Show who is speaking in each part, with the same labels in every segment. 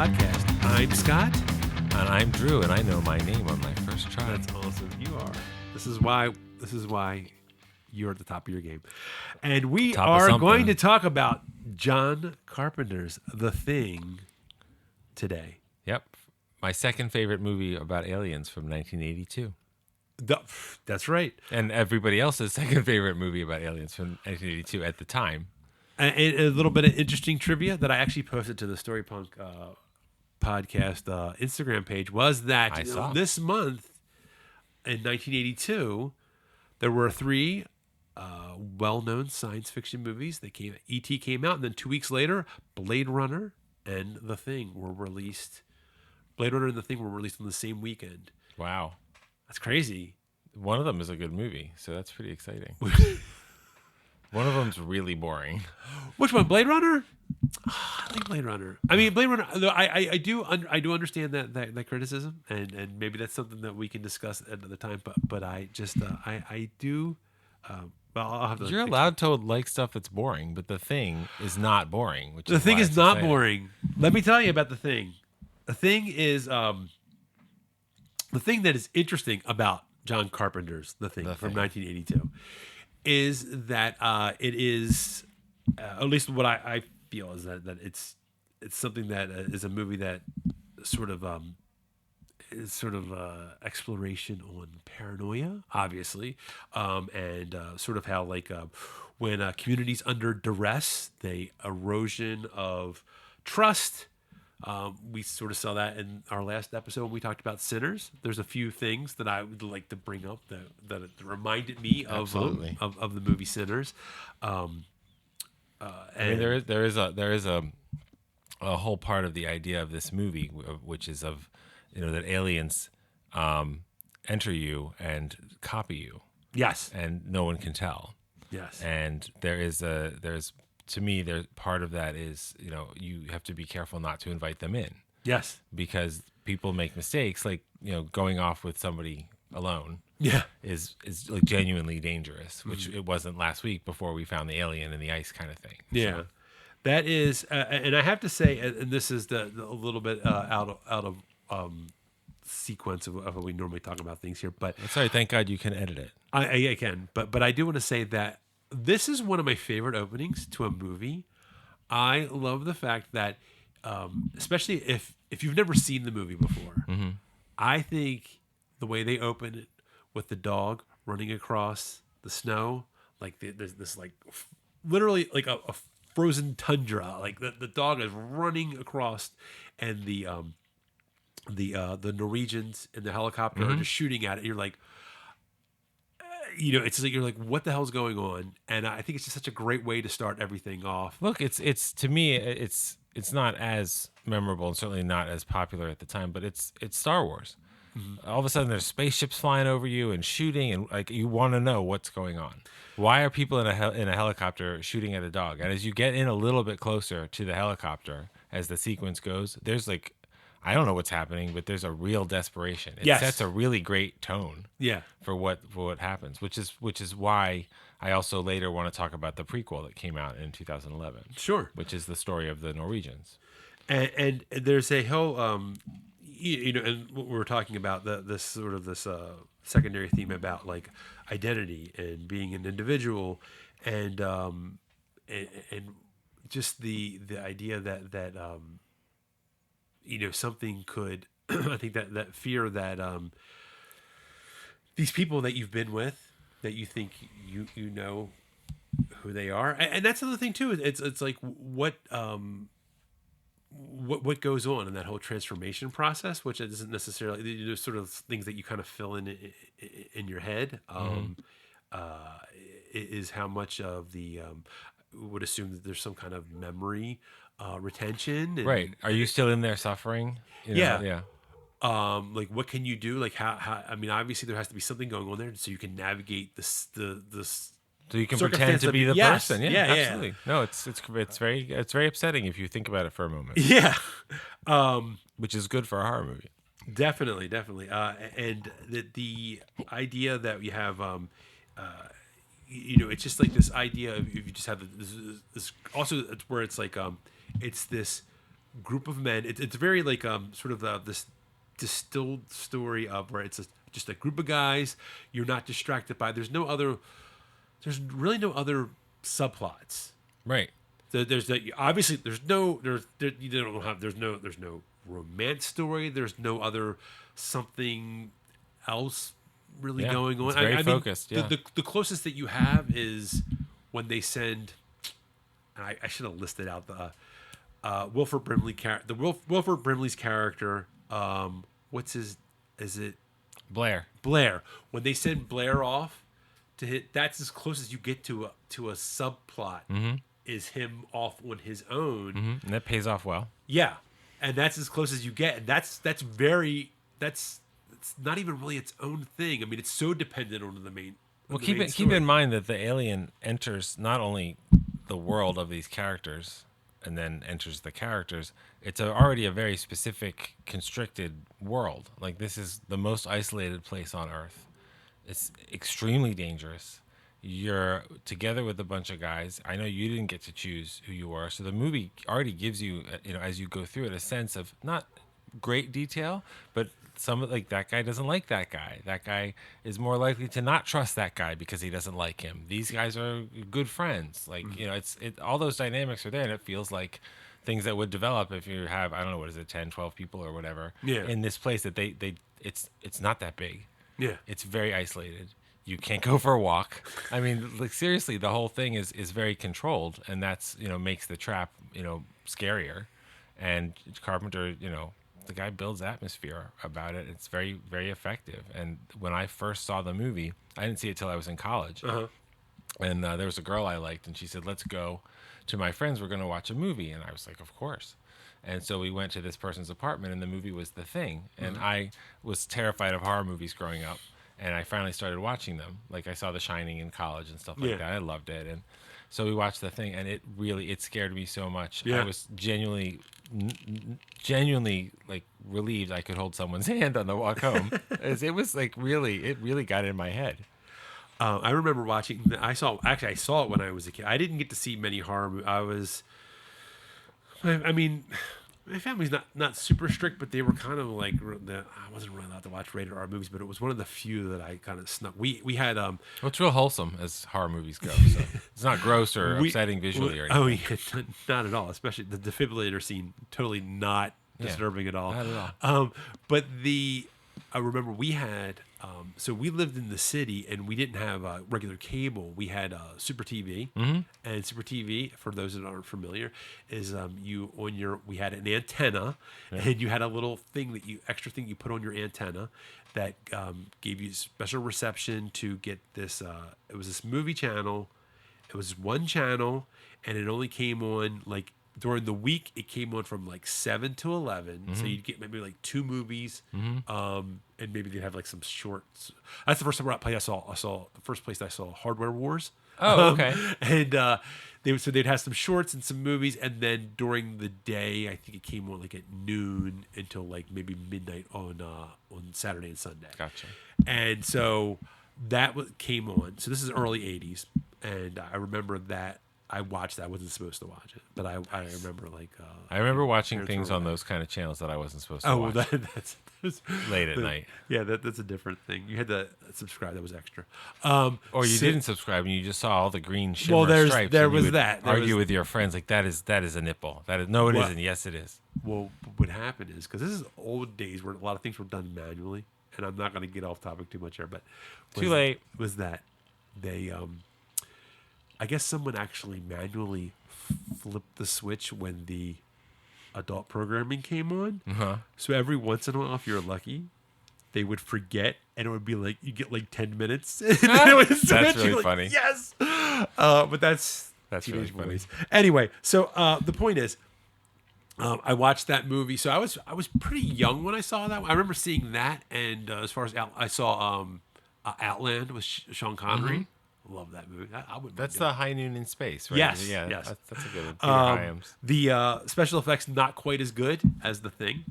Speaker 1: podcast. I'm Scott.
Speaker 2: And I'm Drew, and I know my name on my first try.
Speaker 1: That's awesome. You are. This is why you're at the top of your game. And we are going to talk about John Carpenter's The Thing today.
Speaker 2: Yep. My second favorite movie about aliens from 1982.
Speaker 1: That's right.
Speaker 2: And everybody else's second favorite movie about aliens from 1982 at the time.
Speaker 1: And a little bit of interesting trivia that I actually posted to the Story Punk podcast Instagram page was that this month in 1982, there were three well-known science fiction movies. E.T. came out, and then 2 weeks later, Blade Runner and The Thing were released. Blade Runner and The Thing were released on the same weekend.
Speaker 2: Wow.
Speaker 1: That's crazy.
Speaker 2: One of them is a good movie, so that's pretty exciting. One of them's really boring.
Speaker 1: Which one? Blade Runner? I like Blade Runner. I mean, Blade Runner. I do understand that criticism, and maybe that's something that we can discuss at another time. But I just I do. Well, I'll have to.
Speaker 2: You're allowed to like stuff that's boring, but The Thing is not boring.
Speaker 1: The Thing is not boring. Let me tell you about The Thing. The Thing is the thing that is interesting about John Carpenter's The Thing from 1982 is that it is at least what I feel is that it's something that is a movie that sort of exploration on paranoia, obviously, and sort of how when a community's under duress, the erosion of trust. We sort of saw that in our last episode when we talked about Sinners. There's a few things that I would like to bring up that reminded me of the movie Sinners. I
Speaker 2: mean, there is a whole part of the idea of this movie, which is of that aliens enter you and copy you.
Speaker 1: Yes,
Speaker 2: and no one can tell.
Speaker 1: Yes,
Speaker 2: and there's to me, part of that is, you have to be careful not to invite them in.
Speaker 1: Yes.
Speaker 2: Because people make mistakes, like, going off with somebody alone.
Speaker 1: Yeah.
Speaker 2: Is like genuinely dangerous, which it wasn't last week before we found the alien in the ice kind of thing.
Speaker 1: Yeah. So. That is, and I have to say, and this is a little bit out of sequence of how we normally talk about things here, but
Speaker 2: sorry, thank God you can edit it.
Speaker 1: I can, but I do want to say that this is one of my favorite openings to a movie. I love the fact that, especially if you've never seen the movie before, I think the way they open it with the dog running across the snow, like there's this literally like a frozen tundra, like the dog is running across, and the Norwegians in the helicopter are just shooting at it. You're like, it's like you're like, what the hell's going on? And I think it's just such a great way to start everything off.
Speaker 2: Look, it's to me, it's not as memorable and certainly not as popular at the time, but it's Star Wars. Mm-hmm. All of a sudden, there's spaceships flying over you and shooting, and you want to know what's going on. Why are people in a helicopter shooting at a dog? And as you get in a little bit closer to the helicopter, as the sequence goes, there's I don't know what's happening, but there's a real desperation. It sets a really great tone for what happens, which is why I also later want to talk about the prequel that came out in 2011.
Speaker 1: Sure.
Speaker 2: Which is the story of the Norwegians.
Speaker 1: And there's a whole, and what we're talking about, this secondary theme about identity and being an individual, and just the idea that something could, I think that fear that these people that you've been with, that you think you know who they are, and that's another thing too. It's like what goes on in that whole transformation process, which isn't necessarily, there's sort of things that you kind of fill in your head. Is how much of the would assume that there's some kind of memory retention,
Speaker 2: right? Are you still in there suffering?
Speaker 1: Yeah. What can you do? How? I mean, obviously there has to be something going on there, so you can navigate this.
Speaker 2: So you can pretend to be the person. Yeah, absolutely. No, it's very upsetting if you think about it for a moment.
Speaker 1: Yeah,
Speaker 2: which is good for a horror movie.
Speaker 1: Definitely. And the idea that you have, it's just like this idea of if you just have this also it's where it's like it's this group of men. It's very like sort of this distilled story of where it's just a group of guys. You're not distracted by. There's really no other subplots.
Speaker 2: Right.
Speaker 1: Obviously there's no romance story. There's no other something else really going on.
Speaker 2: It's very focused.
Speaker 1: The closest that you have is when they send. And I should have listed out the Wilford Brimley's character. What's his? Is it
Speaker 2: Blair?
Speaker 1: Blair. When they send Blair off to hit, that's as close as you get to a subplot.
Speaker 2: Mm-hmm.
Speaker 1: Is him off on his own,
Speaker 2: And that pays off well.
Speaker 1: Yeah, and that's as close as you get. And that's it's not even really its own thing. I mean, it's so dependent on the main.
Speaker 2: Well, keep in mind that the alien enters not only the world of these characters and then enters the characters. It's already a very specific, constricted world. Like, this is the most isolated place on Earth. It's extremely dangerous. You're together with a bunch of guys. I know you didn't get to choose who you were, so the movie already gives you, as you go through it, a sense of not great detail, but like that guy doesn't like that guy. That guy is more likely to not trust that guy because he doesn't like him. These guys are good friends. Like, all those dynamics are there, and it feels like things that would develop if you have, I don't know, what is it, 10, 12 people or whatever in this place that it's not that big.
Speaker 1: Yeah.
Speaker 2: It's very isolated. You can't go for a walk. I mean, like, seriously, the whole thing is very controlled, and that's, makes the trap, scarier. And Carpenter, the guy builds atmosphere about it. It's very, very effective. And when I first saw the movie, I didn't see it till I was in college.
Speaker 1: Uh-huh.
Speaker 2: And there was a girl I liked, and she said, "Let's go to my friends. We're going to watch a movie." And I was like, "Of course." And so we went to this person's apartment, and the movie was The Thing. And I was terrified of horror movies growing up. And I finally started watching them. Like, I saw The Shining in college and stuff like that. I loved it. And so we watched The Thing, and it scared me so much.
Speaker 1: Yeah.
Speaker 2: I was genuinely like relieved I could hold someone's hand on the walk home. It was like it really got in my head.
Speaker 1: I remember watching. I saw it when I was a kid. I didn't get to see many horror movies. I mean, my family's not super strict, but they were kind of like I wasn't really allowed to watch rated R movies, but it was one of the few that I kind of snuck. We had
Speaker 2: well, it's real wholesome as horror movies go. So it's not gross or upsetting visually or anything.
Speaker 1: Oh yeah, not at all. Especially the defibrillator scene, totally not disturbing at all.
Speaker 2: Not at all.
Speaker 1: But I remember we had. So we lived in the city, and we didn't have regular cable. We had Super TV, and Super TV, for those that aren't familiar, is we had an antenna, and you had a little extra thing you put on your antenna that gave you special reception to get this. It was this movie channel. It was one channel, and it only came on like. During the week, it came on from like 7 to 11, so you'd get maybe like 2 movies, and maybe they'd have like some shorts. That's the first time I saw the first place I saw Hardware Wars.
Speaker 2: Oh, okay.
Speaker 1: And they'd have some shorts and some movies, and then during the day, I think it came on like at noon until like maybe midnight on Saturday and Sunday.
Speaker 2: Gotcha.
Speaker 1: And so that came on. So this is early '80s, and I remember that. I watched that. I wasn't supposed to watch it, but I remember like.
Speaker 2: I remember watching things on those kind of channels that I wasn't supposed to watch.
Speaker 1: That's
Speaker 2: late at night.
Speaker 1: Yeah, that's a different thing. You had to subscribe. That was extra.
Speaker 2: Or you didn't subscribe and you just saw all the green shimmer stripes.
Speaker 1: There was that.
Speaker 2: Argue with your friends like that is a nipple. It isn't. Yes, it is.
Speaker 1: Well, what happened is because this is old days where a lot of things were done manually, and I'm not going to get off topic too much here, but
Speaker 2: too late.
Speaker 1: Was that they I guess someone actually manually flipped the switch when the adult programming came on.
Speaker 2: Uh-huh.
Speaker 1: So every once in a while, if you're lucky, they would forget, and it would be like you get like 10 minutes. And then it would switch.
Speaker 2: That's really
Speaker 1: like,
Speaker 2: funny.
Speaker 1: Yes, but that's
Speaker 2: really funny.
Speaker 1: Movies. Anyway, so the point is, I watched that movie. So I was pretty young when I saw that. I remember seeing that, and as far as I saw Outland with Sean Connery.
Speaker 2: Mm-hmm.
Speaker 1: Love that movie. I would.
Speaker 2: That's the High Noon in Space, right?
Speaker 1: Yes.
Speaker 2: Yeah.
Speaker 1: Yes.
Speaker 2: That's a good one. Peter Hyams.
Speaker 1: The special effects not quite as good as The Thing.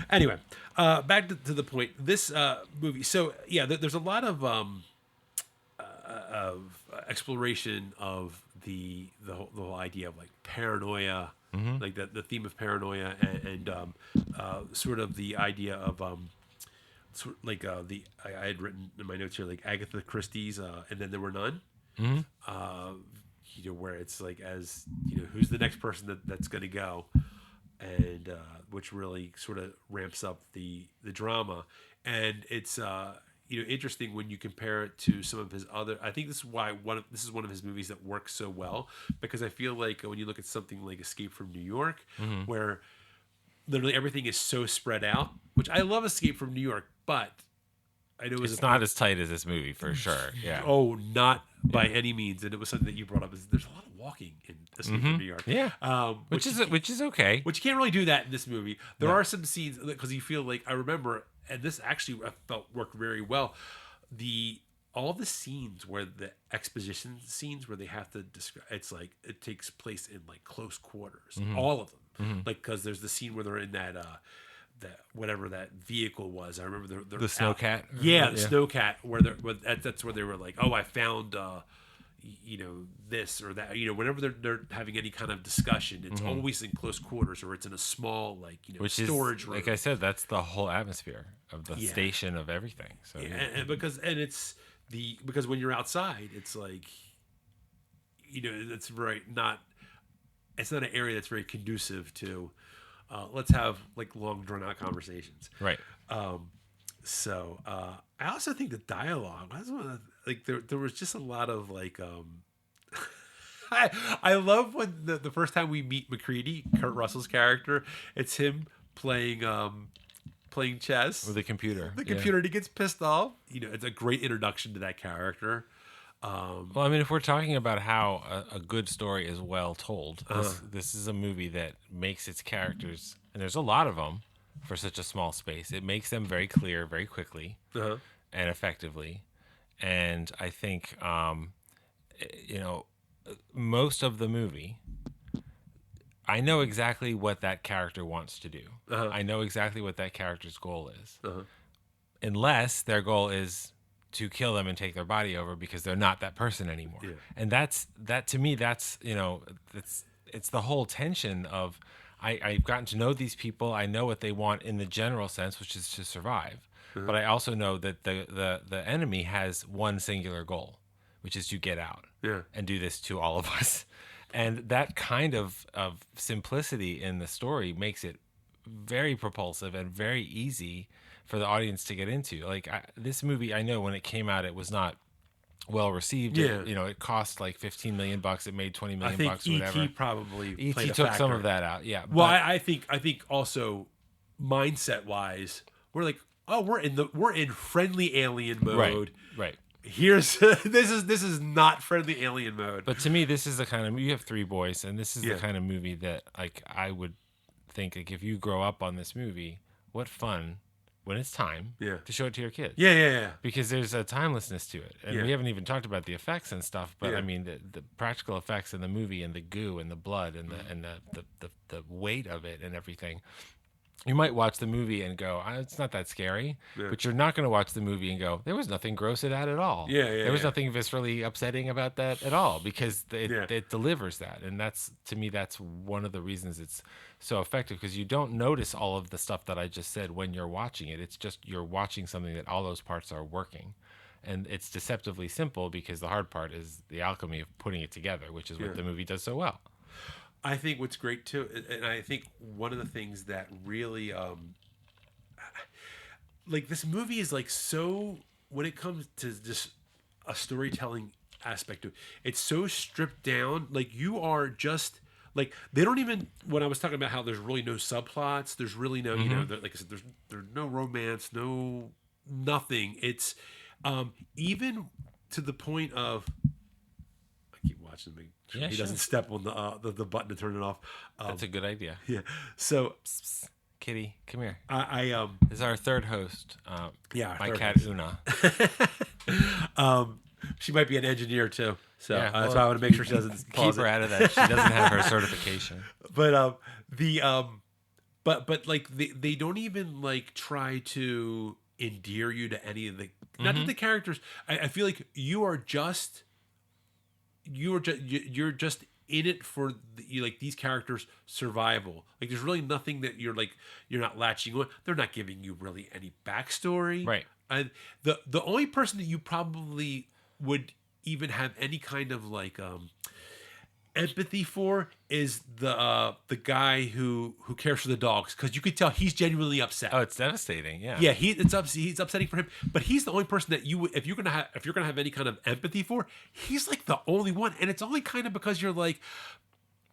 Speaker 1: Anyway, back to the point. This movie. So yeah, there's a lot of exploration of the whole idea of like paranoia, like the theme of paranoia, and sort of the idea of like I had written in my notes here like Agatha Christie's and then there were none. Where it's like, as who's the next person that's going to go, and which really sort of ramps up the drama, and it's interesting when you compare it to some of his other. I think this is why this is one of his movies that works so well, because I feel like when you look at something like Escape from New York, where literally everything is so spread out, which I love Escape from New York, but I know
Speaker 2: it's not as tight as this movie for sure. Yeah.
Speaker 1: Oh, not by any means. And it was something that you brought up. Is there's a lot of walking in Escape from New York.
Speaker 2: Yeah. Which is okay.
Speaker 1: Which you can't really do that in this movie. There are some scenes because you feel like, I remember, and this actually I felt worked very well. All the scenes where the exposition scenes where they have to describe, it's like it takes place in like close quarters. All of them. Like, because there's the scene where they're in that whatever that vehicle was. I remember the
Speaker 2: snowcat.
Speaker 1: Yeah, the snowcat. That's where they were like, oh, I found this or that. Whenever they're having any kind of discussion, it's always in close quarters, or it's in a small storage room.
Speaker 2: Like I said, that's the whole atmosphere of the station of everything. So
Speaker 1: because when you're outside, it's like it's it's not an area that's very conducive to. Let's have like long drawn out conversations.
Speaker 2: Right.
Speaker 1: So I also think the dialogue, there was just a lot of like, I love when the first time we meet McCready, Kurt Russell's character, it's him playing chess
Speaker 2: with the computer.
Speaker 1: And he gets pissed off. It's a great introduction to that character.
Speaker 2: Well, I mean, if we're talking about how a good story is well told, this is a movie that makes its characters, and there's a lot of them for such a small space. It makes them very clear, very quickly, and effectively. And I think, most of the movie, I know exactly what that character wants to do. I know exactly what that character's goal is. Unless their goal is to kill them and take their body over because they're not that person anymore. Yeah. And that to me, it's the whole tension of I've gotten to know these people. I know what they want in the general sense, which is to survive. But I also know that the enemy has one singular goal, which is to get out and do this to all of us. And that kind of simplicity in the story makes it very propulsive and very easy for the audience to get into. Like this movie, I know when it came out, it was not well received.
Speaker 1: Yeah.
Speaker 2: It cost like $15 million. It made $20 million.
Speaker 1: I think
Speaker 2: or whatever.
Speaker 1: E.T. probably
Speaker 2: E.T. took some of that out. Yeah.
Speaker 1: Well, I think also mindset wise, we're like, oh, we're in friendly alien mode.
Speaker 2: Right.
Speaker 1: Here's this is not friendly alien mode.
Speaker 2: But to me, this is the kind of, you have three boys, and this is the kind of movie that like I would think, like, if you grow up on this movie, what fun when it's time to show it to your kids.
Speaker 1: Yeah.
Speaker 2: Because there's a timelessness to it. And we haven't even talked about the effects and stuff, but I mean the practical effects in the movie and the goo and the blood and the weight of it and everything. You might watch the movie and go, it's not that scary, but you're not going to watch the movie and go, there was nothing gross in that at all. There was nothing viscerally upsetting about that at all, because it delivers that. And to me, that's one of the reasons it's so effective, because you don't notice all of the stuff that I just said when you're watching it. It's just you're watching something that all those parts are working. And it's deceptively simple, because the hard part is the alchemy of putting it together, which is what the movie does so well.
Speaker 1: I think what's great too, and I think one of the things that really, like, this movie is like, so when it comes to just a storytelling aspect of it, it's so stripped down. Like, you are just like, they don't even, when I was talking about how there's really no subplots, there's really no, like I said, there's no romance, no nothing. It's even to the point of, I keep watching him. He doesn't step on the button to turn it off.
Speaker 2: That's a good idea.
Speaker 1: Yeah. So,
Speaker 2: psst, Kitty, come here.
Speaker 1: I
Speaker 2: This is our third host. My cat
Speaker 1: host.
Speaker 2: Una.
Speaker 1: She might be an engineer too, so that's why I want to make sure she doesn't
Speaker 2: keep her out of that. She doesn't have her certification.
Speaker 1: But but like they don't even like try to endear you to any of the not that the characters. I feel like you are just you're just in it for like these characters' survival. Like there's really nothing that you're not latching on. They're not giving you really any backstory.
Speaker 2: Right.
Speaker 1: And the only person that you probably would even have any kind of like empathy for is the guy who cares for the dogs, because you could tell he's genuinely upset.
Speaker 2: Oh, it's devastating. Yeah.
Speaker 1: Yeah, he's upsetting for him, but he's the only person that you would, if you're gonna have any kind of empathy for, he's like the only one, and it's only kind of because you're like,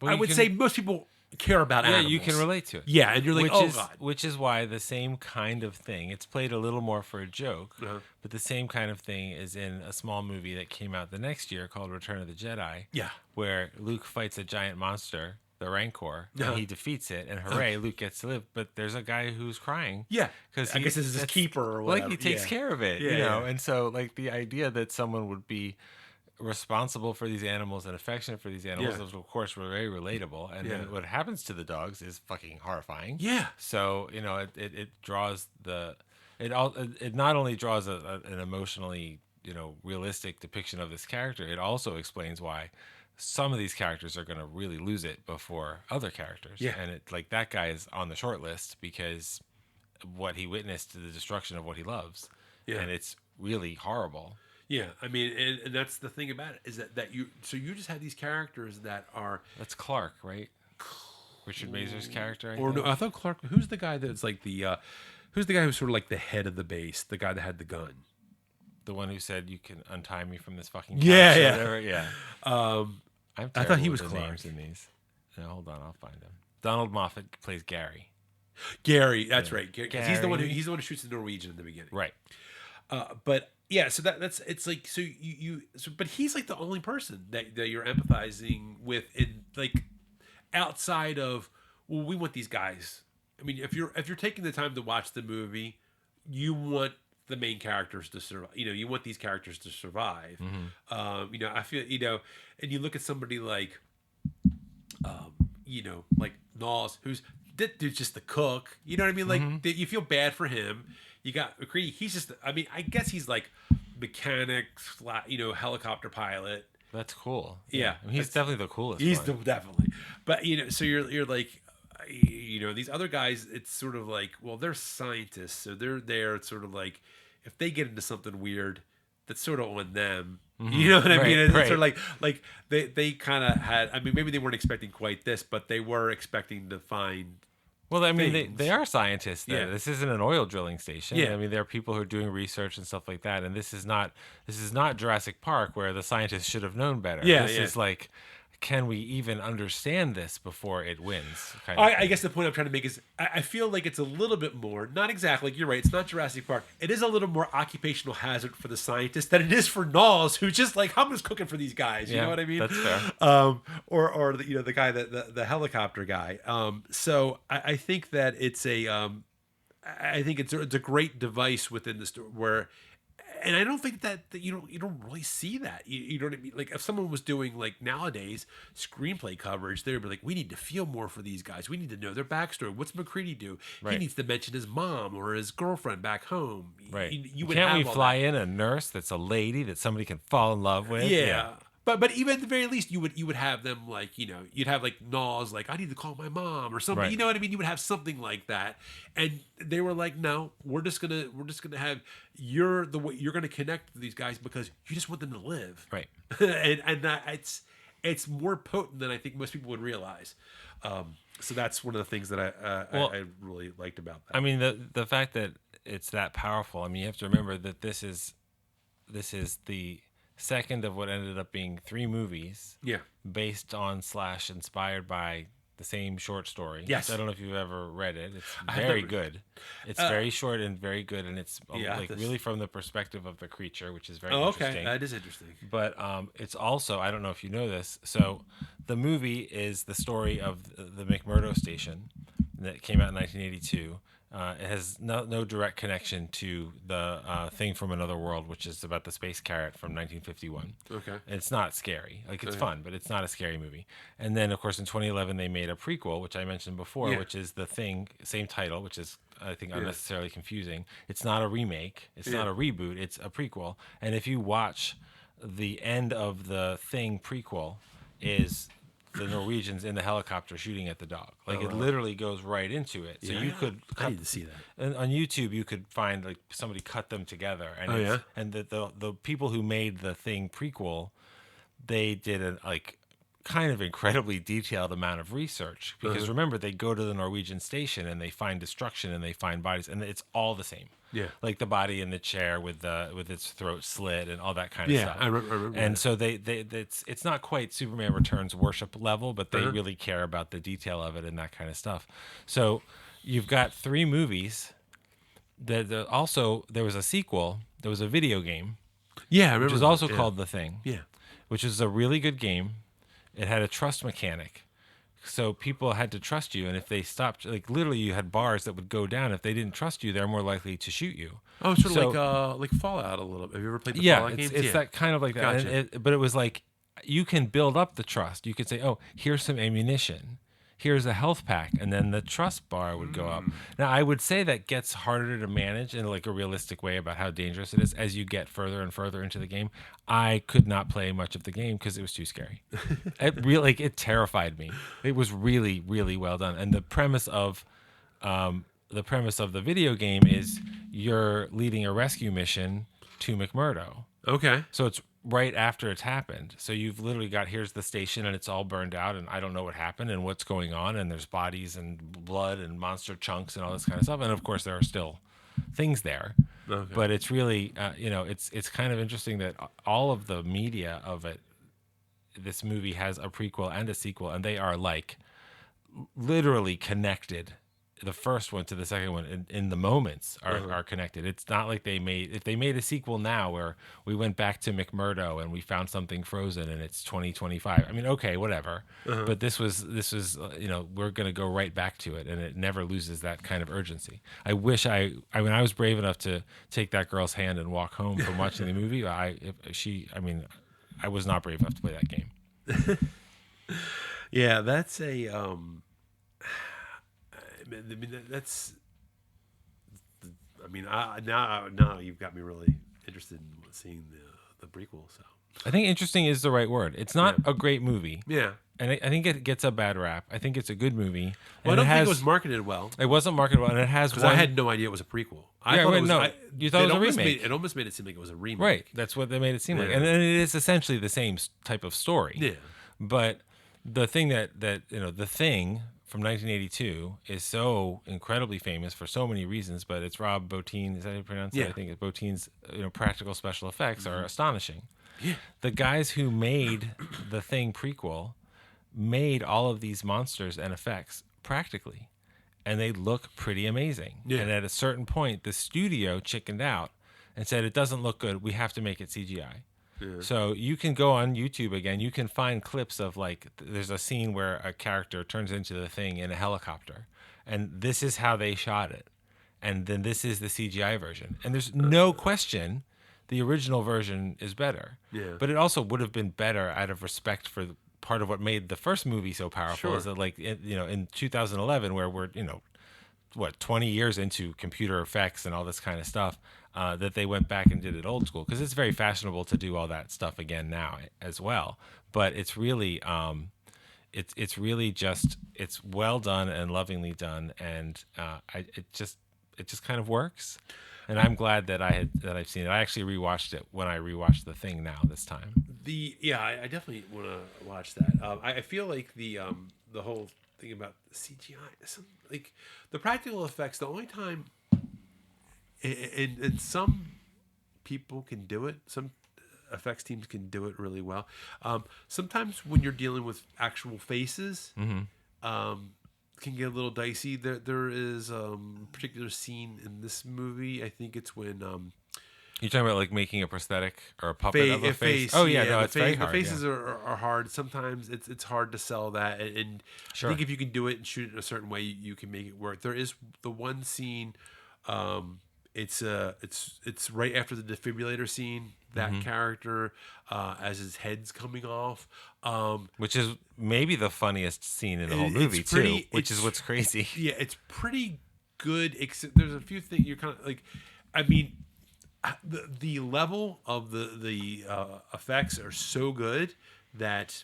Speaker 2: Well,
Speaker 1: I
Speaker 2: you
Speaker 1: would
Speaker 2: can-
Speaker 1: say most people care about
Speaker 2: Yeah,
Speaker 1: animals.
Speaker 2: you can relate to it.
Speaker 1: Yeah, and you're like, God.
Speaker 2: Which is why the same kind of thing, it's played a little more for a joke, but the same kind of thing is in a small movie that came out the next year called Return of the Jedi.
Speaker 1: Yeah.
Speaker 2: Where Luke fights a giant monster, the Rancor, and he defeats it, and hooray, Luke gets to live. But there's a guy who's crying.
Speaker 1: Yeah,
Speaker 2: because
Speaker 1: I guess this is his keeper or whatever.
Speaker 2: Like he takes care of it,
Speaker 1: Yeah,
Speaker 2: you know.
Speaker 1: yeah.
Speaker 2: And so, like the idea that someone would be responsible for these animals and affectionate for these animals, those of course were very relatable. And then what happens to the dogs is fucking horrifying.
Speaker 1: Yeah.
Speaker 2: So it draws it not only draws an emotionally realistic depiction of this character, it also explains why some of these characters are going to really lose it before other characters.
Speaker 1: Yeah.
Speaker 2: And it like that guy is on the short list because what he witnessed, the destruction of what he loves.
Speaker 1: Yeah.
Speaker 2: And it's really horrible.
Speaker 1: Yeah, I mean, and that's the thing about it, is that you just have these characters that are,
Speaker 2: That's Clark, right? Richard Mazur's character.
Speaker 1: or no, I thought Clark. Who's the guy that's like who's the guy who's sort of like the head of the base, the guy that had the gun?
Speaker 2: The one who said you can untie me from this fucking
Speaker 1: Yeah,
Speaker 2: couch or
Speaker 1: yeah.
Speaker 2: whatever. Yeah.
Speaker 1: I
Speaker 2: I
Speaker 1: thought he was Clark.
Speaker 2: names in these. No, hold on, I'll find him. Donald Moffat plays Gary.
Speaker 1: Gary, that's right. 'Cause he's the one who
Speaker 2: Gary.
Speaker 1: shoots the Norwegian in the beginning.
Speaker 2: Right.
Speaker 1: But yeah, so that's it's like, so but he's like the only person that you're empathizing with, in like outside of, well, we want these guys. I mean, if you're taking the time to watch the movie, you want the main characters to survive. You want these characters to survive. I feel, and you look at somebody like, like Nas, that dude's just the cook. You know what I mean? Like you feel bad for him. You got McCready. He's just, I mean, I guess he's like mechanic, helicopter pilot.
Speaker 2: That's cool.
Speaker 1: Yeah.
Speaker 2: I mean, he's definitely the coolest.
Speaker 1: He's
Speaker 2: one.
Speaker 1: definitely, but so you're like, these other guys, it's sort of like, well, they're scientists, so they're there. It's sort of like, if they get into something weird, that's sort of on them. You know what I mean? It's sort of like they kind of had. I mean, maybe they weren't expecting quite this, but they were expecting to find.
Speaker 2: Well, I mean,
Speaker 1: things.
Speaker 2: they are scientists. There.
Speaker 1: Yeah.
Speaker 2: This isn't an oil drilling station.
Speaker 1: Yeah.
Speaker 2: I mean, there are people who are doing research and stuff like that. And this is not Jurassic Park, where the scientists should have known better.
Speaker 1: Yeah,
Speaker 2: This
Speaker 1: yeah.
Speaker 2: is like, can we even understand this before it wins? Kind of
Speaker 1: I
Speaker 2: thing.
Speaker 1: guess the point I'm trying to make is, I feel like it's a little bit more, not exactly, like you're right, it's not Jurassic Park. It is a little more occupational hazard for the scientist than it is for Nas, who's just like, I'm just cooking for these guys. You know what I mean?
Speaker 2: That's fair.
Speaker 1: Or the guy, the helicopter guy. So I think that it's I think it's a great device within the story where. And I don't think that you don't really see that. You know what I mean? Like if someone was doing like nowadays screenplay coverage, they'd be like, we need to feel more for these guys. We need to know their backstory. What's McCready do?
Speaker 2: Right.
Speaker 1: He needs to mention his mom or his girlfriend back home.
Speaker 2: Right.
Speaker 1: You would
Speaker 2: Can't
Speaker 1: have
Speaker 2: we
Speaker 1: all
Speaker 2: fly
Speaker 1: that.
Speaker 2: in a nurse that's a lady that somebody can fall in love with?
Speaker 1: Yeah. But even at the very least, you would have them like, you'd have like Nas like, I need to call my mom or something.
Speaker 2: Right.
Speaker 1: You know what I mean? You would have something like that, and they were like, no, we're just gonna have you're gonna connect with these guys because you just want them to live,
Speaker 2: Right.
Speaker 1: and that it's more potent than I think most people would realize. So that's one of the things that I really liked about that.
Speaker 2: I mean, the fact that it's that powerful. I mean, you have to remember that this is the second of what ended up being 3 movies.
Speaker 1: Yeah.
Speaker 2: Based on / inspired by the same short story.
Speaker 1: Yes.
Speaker 2: I don't know if you've ever read it. It's
Speaker 1: I have
Speaker 2: very
Speaker 1: never-
Speaker 2: good. It's very short and very good, and it's
Speaker 1: Yeah,
Speaker 2: really from the perspective of the creature, which is very
Speaker 1: Oh,
Speaker 2: interesting.
Speaker 1: okay, that is interesting.
Speaker 2: But it's also, I don't know if you know this, so the movie is the story of the McMurdo station that came out in 1982. It has no direct connection to the Thing from Another World, which is about the space carrot from 1951.
Speaker 1: Okay.
Speaker 2: It's not scary. Like, it's fun, but it's not a scary movie. And then, of course, in 2011, they made a prequel, which I mentioned before, which is The Thing, same title, which is, I think, unnecessarily confusing. It's not a remake. It's not a reboot. It's a prequel. And if you watch the end of the Thing prequel is the Norwegians in the helicopter shooting at the dog. Like it literally goes right into it. So you could
Speaker 1: I need to see that.
Speaker 2: and on YouTube you could find like somebody cut them together, and and the people who made the Thing prequel, they did a like kind of incredibly detailed amount of research because remember, they go to the Norwegian station and they find destruction and they find bodies, and it's all the same.
Speaker 1: Yeah,
Speaker 2: like the body in the chair with its throat slit and all that kind of stuff.
Speaker 1: I remember
Speaker 2: and
Speaker 1: that.
Speaker 2: so it's not quite Superman Returns worship level, but they really care about the detail of it and that kind of stuff. So you've got 3 movies. Also there was a sequel. There was a video game.
Speaker 1: Yeah, I remember.
Speaker 2: Which is also called The Thing.
Speaker 1: Yeah,
Speaker 2: which is a really good game. It had a trust mechanic. So people had to trust you, and if they stopped, like literally, you had bars that would go down. If they didn't trust you, they're more likely to shoot you.
Speaker 1: Oh, sort of like Fallout a little bit. Have you ever played the Fallout games?
Speaker 2: It's that kind of like that.
Speaker 1: Gotcha.
Speaker 2: But it was like you can build up the trust. You could say, "Oh, here's some ammunition. Here's a health pack," and then the trust bar would go up. Now, I would say that gets harder to manage in like a realistic way about how dangerous it is as you get further and further into the game. I could not play much of the game because it was too scary. It terrified me. It was really, really well done, and the premise of the video game is you're leading a rescue mission to McMurdo.
Speaker 1: Okay.
Speaker 2: So it's right after it's happened. So you've literally got, here's the station and it's all burned out and I don't know what happened and what's going on, and there's bodies and blood and monster chunks and all this kind of stuff. And of course there are still things there. Okay. But it's really, it's kind of interesting that all of the media of it, this movie has a prequel and a sequel, and they are like literally connected. The first one to the second one in the moments are connected. It's not like if they made a sequel now where we went back to McMurdo and we found something frozen and it's 2025. I mean, okay, whatever. But this was we're going to go right back to it, and it never loses that kind of urgency. I wish I was brave enough to take that girl's hand and walk home from watching the movie. I was not brave enough to play that game.
Speaker 1: Yeah, that's a I mean, that's. I mean, now you've got me really interested in seeing the prequel. So
Speaker 2: I think interesting is the right word. It's not a great movie.
Speaker 1: Yeah,
Speaker 2: and I think it gets a bad rap. I think it's a good movie.
Speaker 1: Well, I don't think it was marketed well.
Speaker 2: It wasn't marketed well, and it has.
Speaker 1: Because I had no idea it was a prequel.
Speaker 2: You thought it was a remake.
Speaker 1: It almost made it seem like it was a remake.
Speaker 2: Right, that's what they made it seem like, and it is essentially the same type of story.
Speaker 1: Yeah,
Speaker 2: but the thing that The Thing from 1982 is so incredibly famous for so many reasons, but it's Rob Bottin. Is that how you pronounce it? I think it's Bottin's practical special effects are astonishing.
Speaker 1: Yeah.
Speaker 2: The guys who made the Thing prequel made all of these monsters and effects practically, and they look pretty amazing. Yeah. And at a certain point, the studio chickened out and said, it doesn't look good. We have to make it CGI. Yeah. So you can go on YouTube again. You can find clips of there's a scene where a character turns into the Thing in a helicopter, and this is how they shot it, and then this is the CGI version. And there's no question the original version is better. Yeah. But it also would have been better out of respect for part of what made the first movie so powerful. Sure. Is that in 2011, where we're 20 years into computer effects and all this kind of stuff. That they went back and did it old school, because it's very fashionable to do all that stuff again now as well. But it's really, it's really just, it's well done and lovingly done, and it just kind of works. And I'm glad that I've seen it. I actually rewatched it when I rewatched The Thing now this time.
Speaker 1: I definitely want to watch that. I feel like the whole thing about CGI, like the practical effects, the only time. And some people can do it. Some effects teams can do it really well. Sometimes when you're dealing with actual faces, can get a little dicey. There is a particular scene in this movie. I think it's when
Speaker 2: you're talking about like making a prosthetic or a puppet of a face. Oh yeah, no, it's very hard.
Speaker 1: The faces are hard. Sometimes it's hard to sell that. And sure. I think if you can do it and shoot it in a certain way, you can make it work. There is the one scene. It's right after the defibrillator scene. That character, as his head's coming off,
Speaker 2: which is maybe the funniest scene in the whole movie too. Which is what's crazy.
Speaker 1: Yeah, it's pretty good. Except there's a few things you're kind of like. I mean, the level of the effects are so good that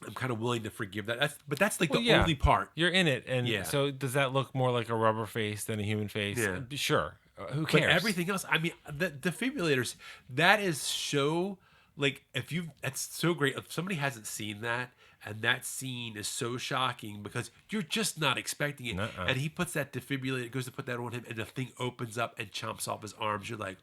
Speaker 1: I'm kind of willing to forgive that. That's like
Speaker 2: Well,
Speaker 1: the only part.
Speaker 2: You're in it, and
Speaker 1: Yeah.
Speaker 2: so does that look more like a rubber face than a human face?
Speaker 1: Yeah.
Speaker 2: Sure. Who
Speaker 1: But
Speaker 2: cares?
Speaker 1: everything else, I mean, the defibrillators, that is so like that's so great. If somebody hasn't seen that, and that scene is so shocking because you're just not expecting it,
Speaker 2: Nuh-uh.
Speaker 1: and he puts that defibrillator, goes to put that on him, and the thing opens up and chomps off his arms. You're like,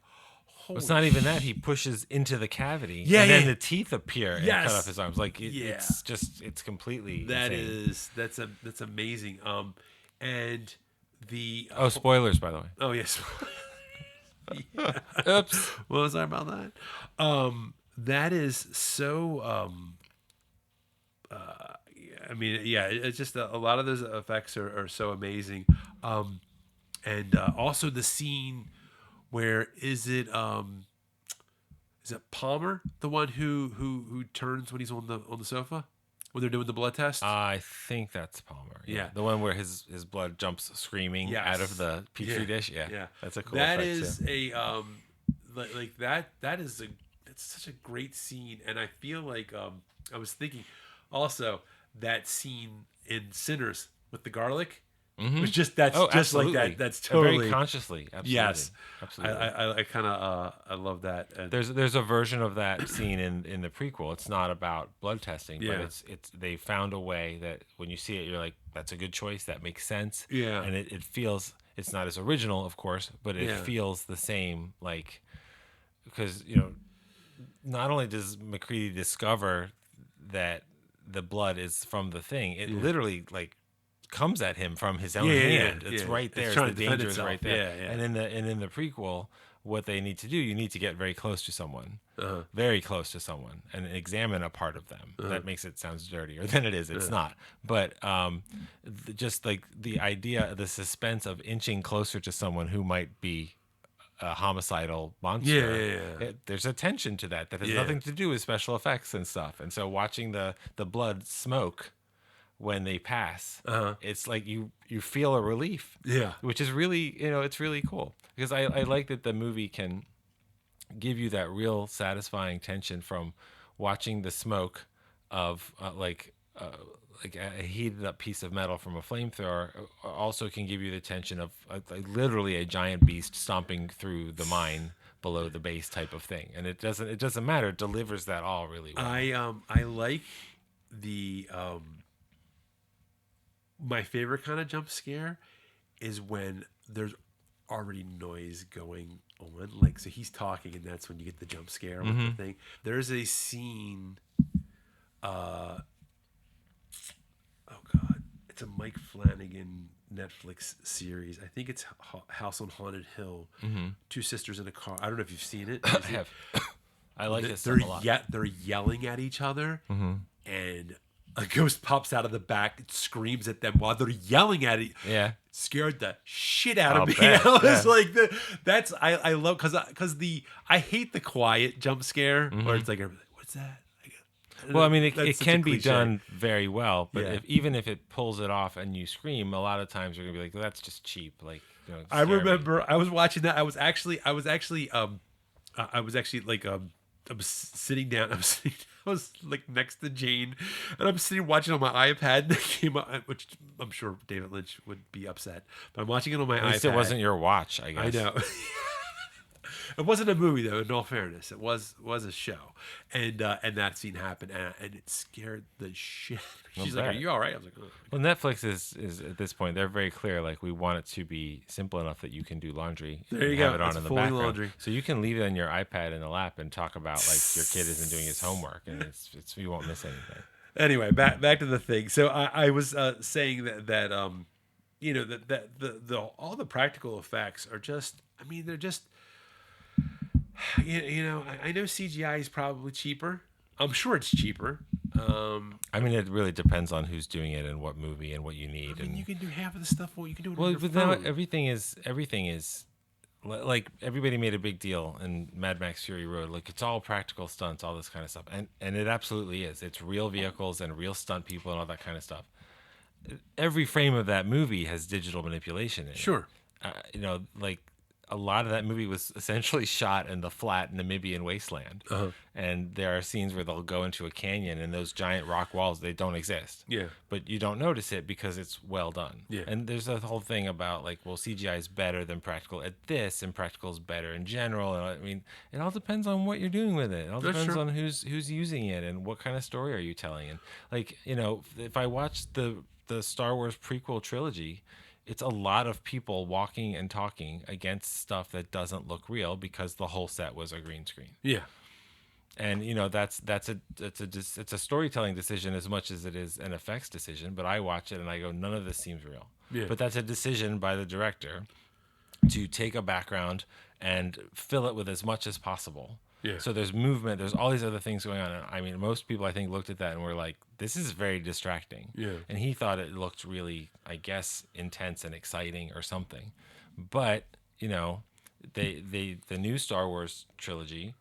Speaker 1: holy
Speaker 2: It's not even that. He pushes into the cavity,
Speaker 1: Yeah,
Speaker 2: and then
Speaker 1: yeah.
Speaker 2: the teeth appear and
Speaker 1: Yes.
Speaker 2: cut off his arms. Like
Speaker 1: Yeah.
Speaker 2: it's completely
Speaker 1: That
Speaker 2: insane.
Speaker 1: is that's amazing. And the
Speaker 2: Oh, spoilers, by the way.
Speaker 1: oh yes. Yeah.
Speaker 2: Oops.
Speaker 1: What was I about that? That is so. I mean, yeah, it's just a lot of those effects are so amazing. And also the scene where is it Palmer, the one who turns when he's on the sofa when they're doing the blood test?
Speaker 2: I think that's Palmer.
Speaker 1: Yeah.
Speaker 2: The one where his blood jumps screaming
Speaker 1: Yes.
Speaker 2: out of the petri
Speaker 1: Yeah.
Speaker 2: dish. Yeah.
Speaker 1: Yeah,
Speaker 2: That's a cool
Speaker 1: that
Speaker 2: effect,
Speaker 1: is
Speaker 2: too.
Speaker 1: a like that is that's such a great scene, and I feel like I was thinking also that scene in Sinners with the garlic was just that's just
Speaker 2: absolutely.
Speaker 1: like that. That's
Speaker 2: And
Speaker 1: totally
Speaker 2: very consciously. Absolutely.
Speaker 1: yes.
Speaker 2: Absolutely.
Speaker 1: I kind of I love that. And
Speaker 2: There's a version of that scene in the prequel. It's not about blood testing,
Speaker 1: Yeah.
Speaker 2: but it's they found a way that when you see it, you're like, that's a good choice. That makes sense.
Speaker 1: Yeah.
Speaker 2: And it feels, it's not as original, of course, but it
Speaker 1: Yeah.
Speaker 2: feels the same. Like, because not only does McCready discover that the blood is from the thing, it literally like comes at him from his own
Speaker 1: Yeah,
Speaker 2: hand.
Speaker 1: yeah,
Speaker 2: It's
Speaker 1: yeah.
Speaker 2: right
Speaker 1: It's
Speaker 2: there.
Speaker 1: trying
Speaker 2: The
Speaker 1: to defend
Speaker 2: danger is
Speaker 1: itself.
Speaker 2: right there.
Speaker 1: Yeah, yeah.
Speaker 2: And in the prequel, what they need to do, you need to get very close to someone, very close to someone, and examine a part of them. That makes it sound dirtier than it is. It's not. But just like the idea, the suspense of inching closer to someone who might be a homicidal monster.
Speaker 1: Yeah.
Speaker 2: There's a tension to that has
Speaker 1: Yeah.
Speaker 2: nothing to do with special effects and stuff. And so watching the blood smoke when they pass, it's like you feel a relief.
Speaker 1: Yeah.
Speaker 2: Which is really, it's really cool. Because I like that the movie can give you that real satisfying tension from watching the smoke of like a heated up piece of metal from a flamethrower. Also can give you the tension of literally a giant beast stomping through the mine below the base type of thing. And it doesn't matter. It delivers that all really well.
Speaker 1: I like the my favorite kind of jump scare is when there's already noise going on. Like, so he's talking, and that's when you get the jump scare with the thing. There's a scene. Oh God, it's a Mike Flanagan Netflix series. I think it's House on Haunted Hill. Two sisters in a car. I don't know if you've seen it.
Speaker 2: I have. I like this
Speaker 1: They're
Speaker 2: stuff a lot.
Speaker 1: they're yelling at each other, and a ghost pops out of the back and screams at them while they're yelling at it.
Speaker 2: Yeah.
Speaker 1: Scared the shit out of
Speaker 2: I'll
Speaker 1: me.
Speaker 2: bet,
Speaker 1: I was
Speaker 2: yeah.
Speaker 1: like, that's I love because I hate the quiet jump scare where it's like, what's that?
Speaker 2: Well, I mean,
Speaker 1: That's
Speaker 2: it
Speaker 1: such a
Speaker 2: can be
Speaker 1: cliche.
Speaker 2: done very well, but
Speaker 1: Yeah.
Speaker 2: even if it pulls it off and you scream, a lot of times you're gonna be like, well, "That's just cheap." Like,
Speaker 1: I
Speaker 2: scare me.
Speaker 1: remember I was watching that. I was actually like I was sitting down. I was like next to Jane, and I'm sitting watching on my iPad. And it came up, which I'm sure David Lynch would be upset, but I'm watching it on my
Speaker 2: At least
Speaker 1: iPad.
Speaker 2: it wasn't your watch, I guess.
Speaker 1: I know. It wasn't a movie though. In all fairness, it was a show, and that scene happened, and it scared the shit. She's like,
Speaker 2: bet.
Speaker 1: "Are you all right?" I was like, "Oh."
Speaker 2: Well, Netflix is at this point, they're very clear. Like, we want it to be simple enough that you can do laundry.
Speaker 1: There you
Speaker 2: and
Speaker 1: go.
Speaker 2: Have it on
Speaker 1: It's
Speaker 2: in the
Speaker 1: fully
Speaker 2: background.
Speaker 1: laundry.
Speaker 2: So you can leave it on your iPad in the lap and talk about like your kid isn't doing his homework, and it's you won't miss anything.
Speaker 1: Anyway, back to the thing. So I was saying that that the all the practical effects are just. I mean, they're just. I know CGI is probably cheaper. I'm sure it's cheaper.
Speaker 2: I mean, it really depends on who's doing it and what movie and what you need.
Speaker 1: I mean,
Speaker 2: and
Speaker 1: you can do half of the stuff. Well, you can do it.
Speaker 2: well,
Speaker 1: on your
Speaker 2: but now
Speaker 1: phone.
Speaker 2: everything is like everybody made a big deal in Mad Max Fury Road. Like, it's all practical stunts, all this kind of stuff, and it absolutely is. It's real vehicles and real stunt people and all that kind of stuff. Every frame of that movie has digital manipulation in it.
Speaker 1: Sure.
Speaker 2: Like a lot of that movie was essentially shot in the flat Namibian wasteland.
Speaker 1: Uh-huh.
Speaker 2: And there are scenes where they'll go into a canyon and those giant rock walls, they don't exist.
Speaker 1: Yeah.
Speaker 2: But you don't notice it because it's well done.
Speaker 1: Yeah.
Speaker 2: And there's a whole thing about like, well, CGI is better than practical at this, and practical is better in general. And I mean, it all depends on what you're doing with it. It all
Speaker 1: That's
Speaker 2: depends
Speaker 1: true.
Speaker 2: on who's using it and what kind of story are you telling. And like, you know, if I watch the Star Wars prequel trilogy, it's a lot of people walking and talking against stuff that doesn't look real because the whole set was a green screen.
Speaker 1: Yeah.
Speaker 2: And you know it's a storytelling decision as much as it is an effects decision. But I watch it and I go, none of this seems real.
Speaker 1: Yeah.
Speaker 2: But that's a decision by the director to take a background and fill it with as much as possible.
Speaker 1: Yeah.
Speaker 2: So there's movement, there's all these other things going on. And I mean, most people I think looked at that and were like, this is very distracting.
Speaker 1: Yeah.
Speaker 2: And he thought it looked really, I guess, intense and exciting or something. But, you know, the new Star Wars trilogy,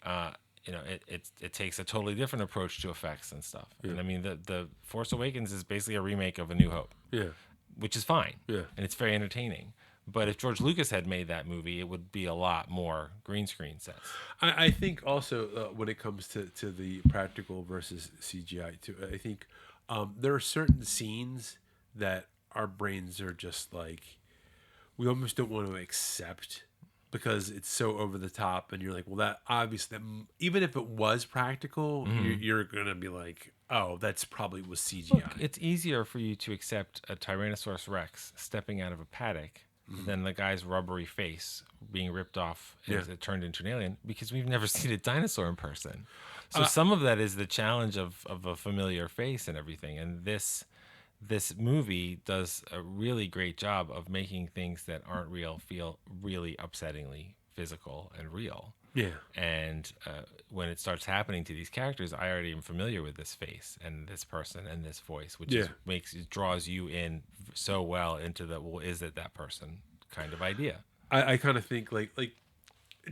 Speaker 2: you know, it takes a totally different approach to effects and stuff.
Speaker 1: Yeah.
Speaker 2: And I mean, the Force Awakens is basically a remake of A New Hope.
Speaker 1: Yeah.
Speaker 2: Which is fine.
Speaker 1: Yeah.
Speaker 2: And it's very entertaining. But if George Lucas had made that movie, it would be a lot more green screen sets.
Speaker 1: I think also when it comes to the practical versus CGI too, I think there are certain scenes that our brains are just like, we almost don't want to accept because it's so over the top, and you're like, well, that obviously, even if it was practical, you're gonna be like, oh, that's probably was CGI.
Speaker 2: Look, it's easier for you to accept a Tyrannosaurus Rex stepping out of a paddock than the guy's rubbery face being ripped off as it turned into an alien, because we've never seen a dinosaur in person. So some of that is the challenge of a familiar face and everything. And this movie does a really great job of making things that aren't real feel really upsettingly physical and real.
Speaker 1: Yeah.
Speaker 2: And when it starts happening to these characters, I already am familiar with this face and this person and this voice, which draws you in so well into the, well, is it that person kind of idea.
Speaker 1: I kind of think like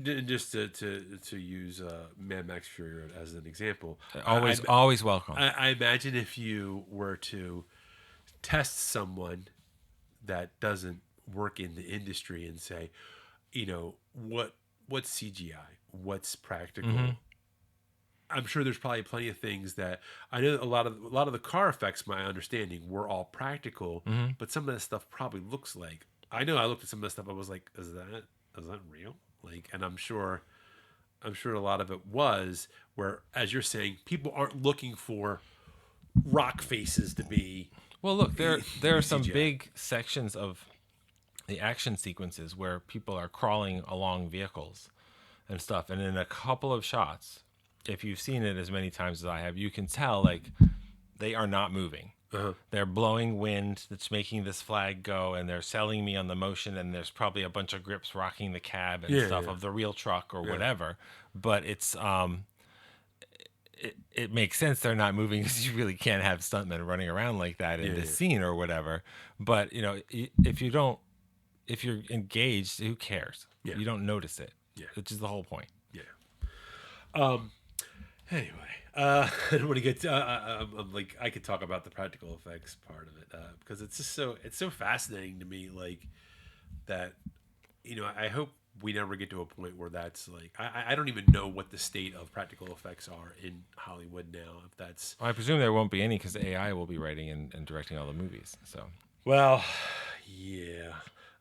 Speaker 1: just to use Mad Max Fury Road as an example.
Speaker 2: Always welcome.
Speaker 1: I imagine if you were to test someone that doesn't work in the industry and say, you know, what's CGI, what's practical. I'm sure there's probably plenty of things that I know. A lot of the car effects, my understanding, were all practical, but some of that stuff probably looks like. I know I looked at some of that stuff. I was like, is that real? Like, and I'm sure a lot of it was where, as you're saying, people aren't looking for rock faces to be.
Speaker 2: Well, look, there are some big sections of the action sequences where people are crawling along vehicles and stuff, and in a couple of shots, if you've seen it as many times as I have, you can tell like they are not moving. They're blowing wind that's making this flag go, and they're selling me on the motion, and there's probably a bunch of grips rocking the cab and stuff of the real truck or whatever. But it's it makes sense they're not moving because you really can't have stuntmen running around like that in this scene or whatever. But you know, if you're engaged, who cares? You don't notice it, which is the whole point.
Speaker 1: Anyway, I don't want to get. I'm like, I could talk about the practical effects part of it because it's just so fascinating to me. Like that, you know. I hope we never get to a point where that's like. I don't even know what the state of practical effects are in Hollywood now. If that's.
Speaker 2: I presume there won't be any because AI will be writing and directing all the movies. So.
Speaker 1: Well, yeah.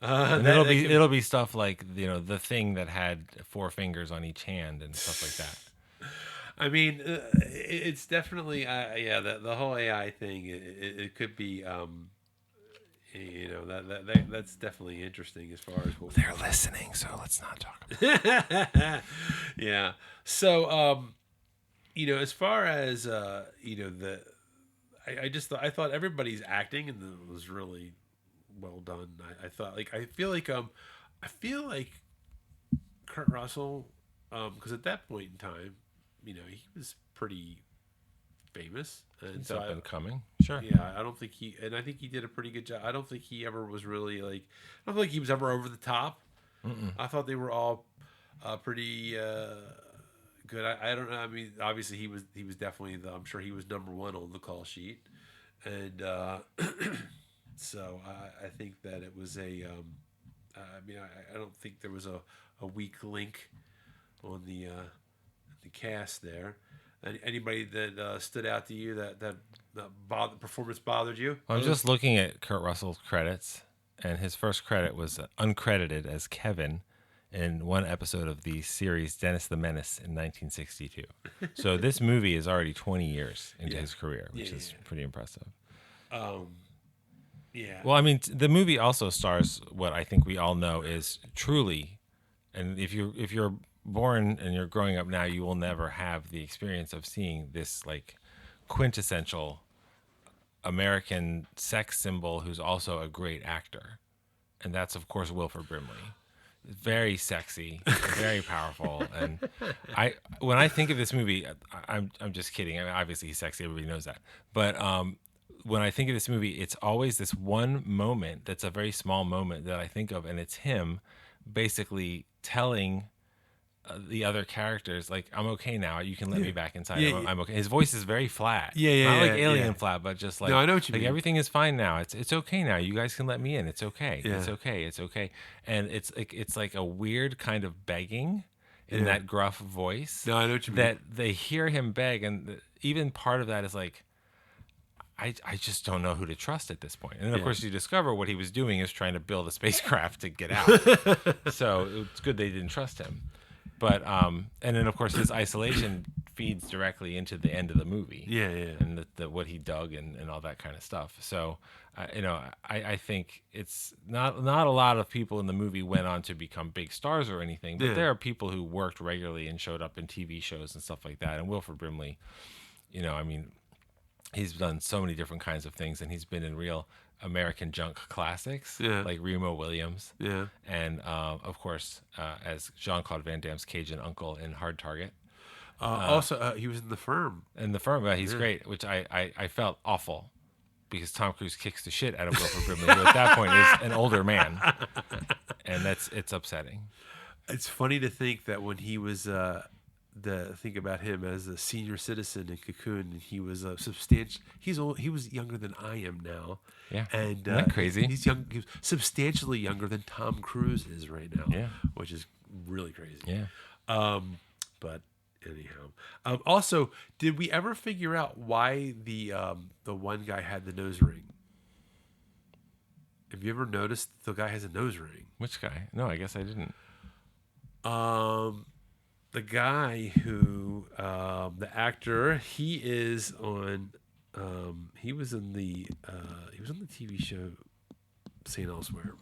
Speaker 2: And it'll be stuff like, you know, The Thing that had 4 fingers on each hand and stuff like that.
Speaker 1: I mean, it's definitely the whole AI thing. It could be, you know, that's definitely interesting as far as what
Speaker 2: They're listening, so let's not talk about it.
Speaker 1: Yeah. So, you know, as far as you know, I thought everybody's acting and it was really well done. I feel like Kurt Russell, because at that point in time, you know, he was pretty famous, and
Speaker 2: It's
Speaker 1: so
Speaker 2: up and coming. Sure.
Speaker 1: yeah, I think he did a pretty good job. I don't think he ever was really like, I don't think he was ever over the top. I thought they were all pretty good. I don't know. I mean, obviously he was definitely I'm sure he was number one on the call sheet, and so I think that it was I mean, I don't think there was a weak link on the cast there. Anybody that stood out to you that performance bothered you?
Speaker 2: I'm just looking at Kurt Russell's credits, and his first credit was uncredited as Kevin in one episode of the series Dennis the Menace in 1962. So this movie is already 20 years into his career, which is pretty impressive.
Speaker 1: Yeah.
Speaker 2: Well, I mean, the movie also stars what I think we all know is truly, and if you're born and you're growing up now, you will never have the experience of seeing this like quintessential American sex symbol who's also a great actor, and that's of course Wilford Brimley. Very sexy, very powerful, and when I think of this movie, I'm just kidding. I mean, obviously he's sexy, everybody knows that, but when I think of this movie, it's always this one moment that's a very small moment that I think of, and it's him basically telling the other characters, like, I'm okay now. You can let me back inside. I'm okay. His voice is very flat. Not like alien flat, but just like,
Speaker 1: no, I know what you mean.
Speaker 2: Everything is fine now. It's okay now. You guys can let me in. It's okay. It's okay. It's okay. And it's like a weird kind of begging in that gruff voice.
Speaker 1: No, I know what you mean.
Speaker 2: That they hear him beg, and even part of that is like, I just don't know who to trust at this point. And of course, you discover what he was doing is trying to build a spacecraft to get out. So it's good they didn't trust him. But and then of course his isolation feeds directly into the end of the movie. And the what he dug and all that kind of stuff. So I think it's not a lot of people in the movie went on to become big stars or anything, but there are people who worked regularly and showed up in TV shows and stuff like that. And Wilford Brimley, I mean, he's done so many different kinds of things, and he's been in real American junk classics like Remo Williams, and of course as Jean-Claude Van Damme's Cajun uncle in Hard Target.
Speaker 1: Also, he was in The Firm.
Speaker 2: He's great, which I felt awful because Tom Cruise kicks the shit out of Wilford Brimley, who at that point is an older man, and it's upsetting. It's
Speaker 1: funny to think that when he was think about him as a senior citizen in Cocoon, and he was substantial. He's old. He was younger than I am now. And
Speaker 2: isn't that crazy?
Speaker 1: He's young. He's substantially younger than Tom Cruise is right now. Which is really crazy. But anyhow, also, did we ever figure out why the one guy had the nose ring? Have you ever noticed the guy has a nose ring?
Speaker 2: Which guy? No, I guess I didn't.
Speaker 1: The guy who, the actor, he is on. He was on the TV show St. Elsewhere.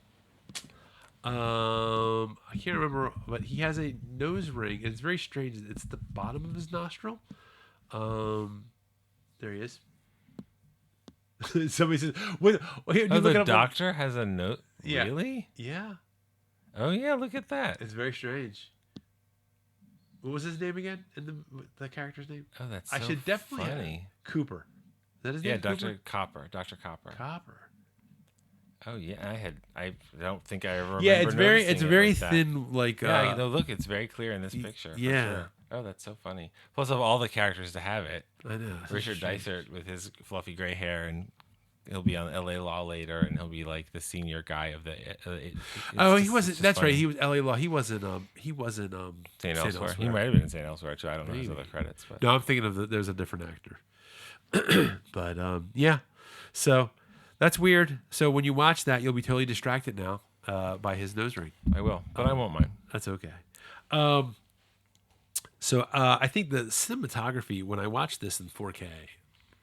Speaker 1: I can't remember, but he has a nose ring, and it's very strange. It's the bottom of his nostril. There he is. Somebody says, "What?"
Speaker 2: The doctor has a nose.
Speaker 1: Yeah.
Speaker 2: Really?
Speaker 1: Yeah.
Speaker 2: Oh yeah, look at that.
Speaker 1: It's very strange. What was his name again? In the character's name?
Speaker 2: Oh, that's
Speaker 1: I
Speaker 2: so
Speaker 1: should definitely
Speaker 2: funny.
Speaker 1: Cooper. Is that his name?
Speaker 2: Yeah, Dr. Copper. Dr. Copper.
Speaker 1: Copper.
Speaker 2: Oh yeah, I don't think I ever.
Speaker 1: Yeah,
Speaker 2: remember
Speaker 1: it's very
Speaker 2: like
Speaker 1: thin. Like
Speaker 2: no, look, it's very clear in this picture.
Speaker 1: Yeah.
Speaker 2: Sure. Oh, that's so funny. Plus, of all the characters to have it,
Speaker 1: I know.
Speaker 2: Richard Dysart with his fluffy gray hair, and he'll be on L.A. Law later, and he'll be like the senior guy of the.
Speaker 1: He wasn't. That's funny. Right. He was L.A. Law. He wasn't.
Speaker 2: St. Elsewhere. He might have been in St. Elsewhere too. I don't know his other credits. But.
Speaker 1: No, I'm thinking of there's a different actor. But yeah, so that's weird. So when you watch that, you'll be totally distracted now by his nose ring.
Speaker 2: I will, but I won't mind.
Speaker 1: That's okay. So I think the cinematography when I watched this in 4K.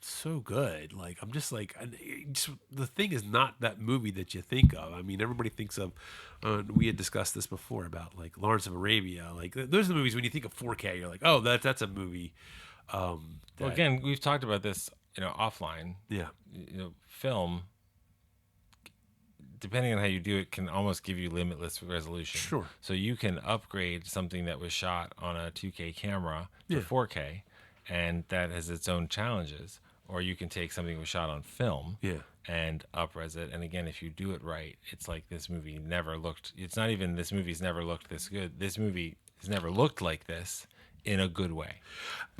Speaker 1: So good. Like I'm just like the thing is not that movie that you think of. I mean, everybody thinks of. We had discussed this before about like Lawrence of Arabia. Like those are the movies when you think of 4K, you're like, oh, that's a movie.
Speaker 2: Well, again, we've talked about this, offline.
Speaker 1: Yeah.
Speaker 2: Film. Depending on how you do it, can almost give you limitless resolution.
Speaker 1: Sure.
Speaker 2: So you can upgrade something that was shot on a 2K camera to 4K, and that has its own challenges. Or you can take something that was shot on film and up-res it. And again, if you do it right, it's like this movie never looked... It's not even this movie's never looked this good. This movie has never looked like this in a good way.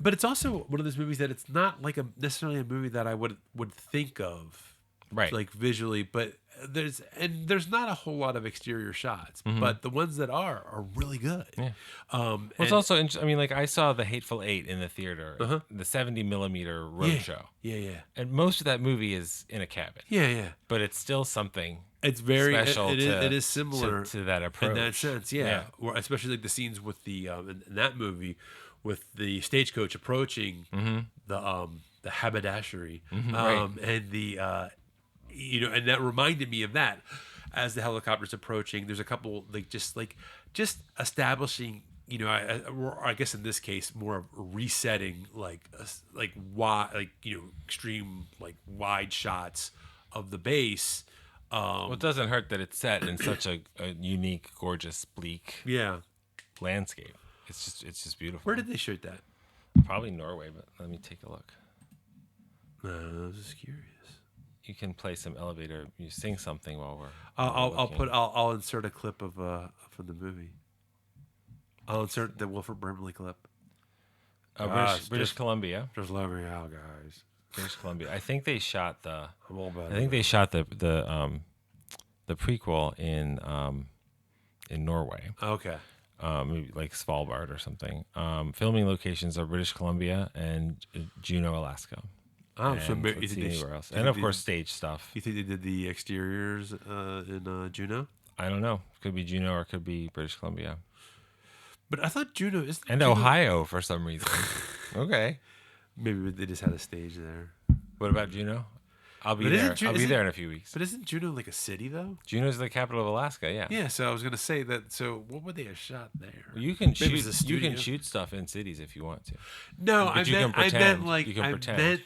Speaker 1: But it's also one of those movies that it's not like necessarily a movie that I would think of,
Speaker 2: right?
Speaker 1: Like visually. But there's not a whole lot of exterior shots, but the ones that are really good.
Speaker 2: Yeah.
Speaker 1: Um,
Speaker 2: Well, it's
Speaker 1: and-
Speaker 2: also I mean, like I saw The Hateful Eight in the theater,
Speaker 1: Uh-huh.
Speaker 2: the 70 millimeter
Speaker 1: yeah,
Speaker 2: roadshow,
Speaker 1: yeah,
Speaker 2: and most of that movie is in a cabin,
Speaker 1: yeah.
Speaker 2: but it's still something
Speaker 1: It's very
Speaker 2: special.
Speaker 1: it is similar
Speaker 2: to that approach
Speaker 1: in that sense, yeah. Or especially like the scenes with the in that movie with the stagecoach approaching the haberdashery,
Speaker 2: right.
Speaker 1: and the and that reminded me of that as the helicopter's approaching. There's a couple just establishing. Or I guess in this case, more of resetting, wide, extreme, wide shots of the base.
Speaker 2: Well, it doesn't hurt that it's set in such a unique, gorgeous, bleak
Speaker 1: Yeah.
Speaker 2: landscape. It's just beautiful.
Speaker 1: Where did they shoot that?
Speaker 2: Probably Norway, but let me take a look.
Speaker 1: I was just curious.
Speaker 2: You can play some elevator. You sing something while we're.
Speaker 1: I'll insert a clip of from the movie. I'll insert the Wilford Brimley clip.
Speaker 2: British Columbia.
Speaker 1: Just let me out, guys.
Speaker 2: British Columbia. I think they shot the.
Speaker 1: I'm all about
Speaker 2: I think they shot the prequel in Norway,
Speaker 1: Okay.
Speaker 2: maybe like Svalbard or something. Filming locations are British Columbia and Juneau, Alaska.
Speaker 1: Oh, so
Speaker 2: And
Speaker 1: maybe
Speaker 2: let's see anywhere else.
Speaker 1: you
Speaker 2: And
Speaker 1: think
Speaker 2: of course, stage stuff.
Speaker 1: you think they did the exteriors in Juneau?
Speaker 2: I don't know. Could be Juneau or could be British Columbia.
Speaker 1: But I thought Juneau is
Speaker 2: And Ohio for some reason. Okay.
Speaker 1: Maybe they just had a stage there.
Speaker 2: What about Juneau? I'll be
Speaker 1: But
Speaker 2: there.
Speaker 1: isn't
Speaker 2: I'll be there in a few weeks.
Speaker 1: But isn't Juneau like a city though?
Speaker 2: Juneau's the capital of Alaska. Yeah.
Speaker 1: Yeah. So I was gonna say that. So what would they have shot there?
Speaker 2: You can
Speaker 1: Maybe it's
Speaker 2: shoot.
Speaker 1: a
Speaker 2: You can
Speaker 1: studio.
Speaker 2: shoot stuff in cities if you want to.
Speaker 1: No,
Speaker 2: But
Speaker 1: I
Speaker 2: you
Speaker 1: meant,
Speaker 2: can pretend.
Speaker 1: I meant like
Speaker 2: You can
Speaker 1: I
Speaker 2: pretend.
Speaker 1: meant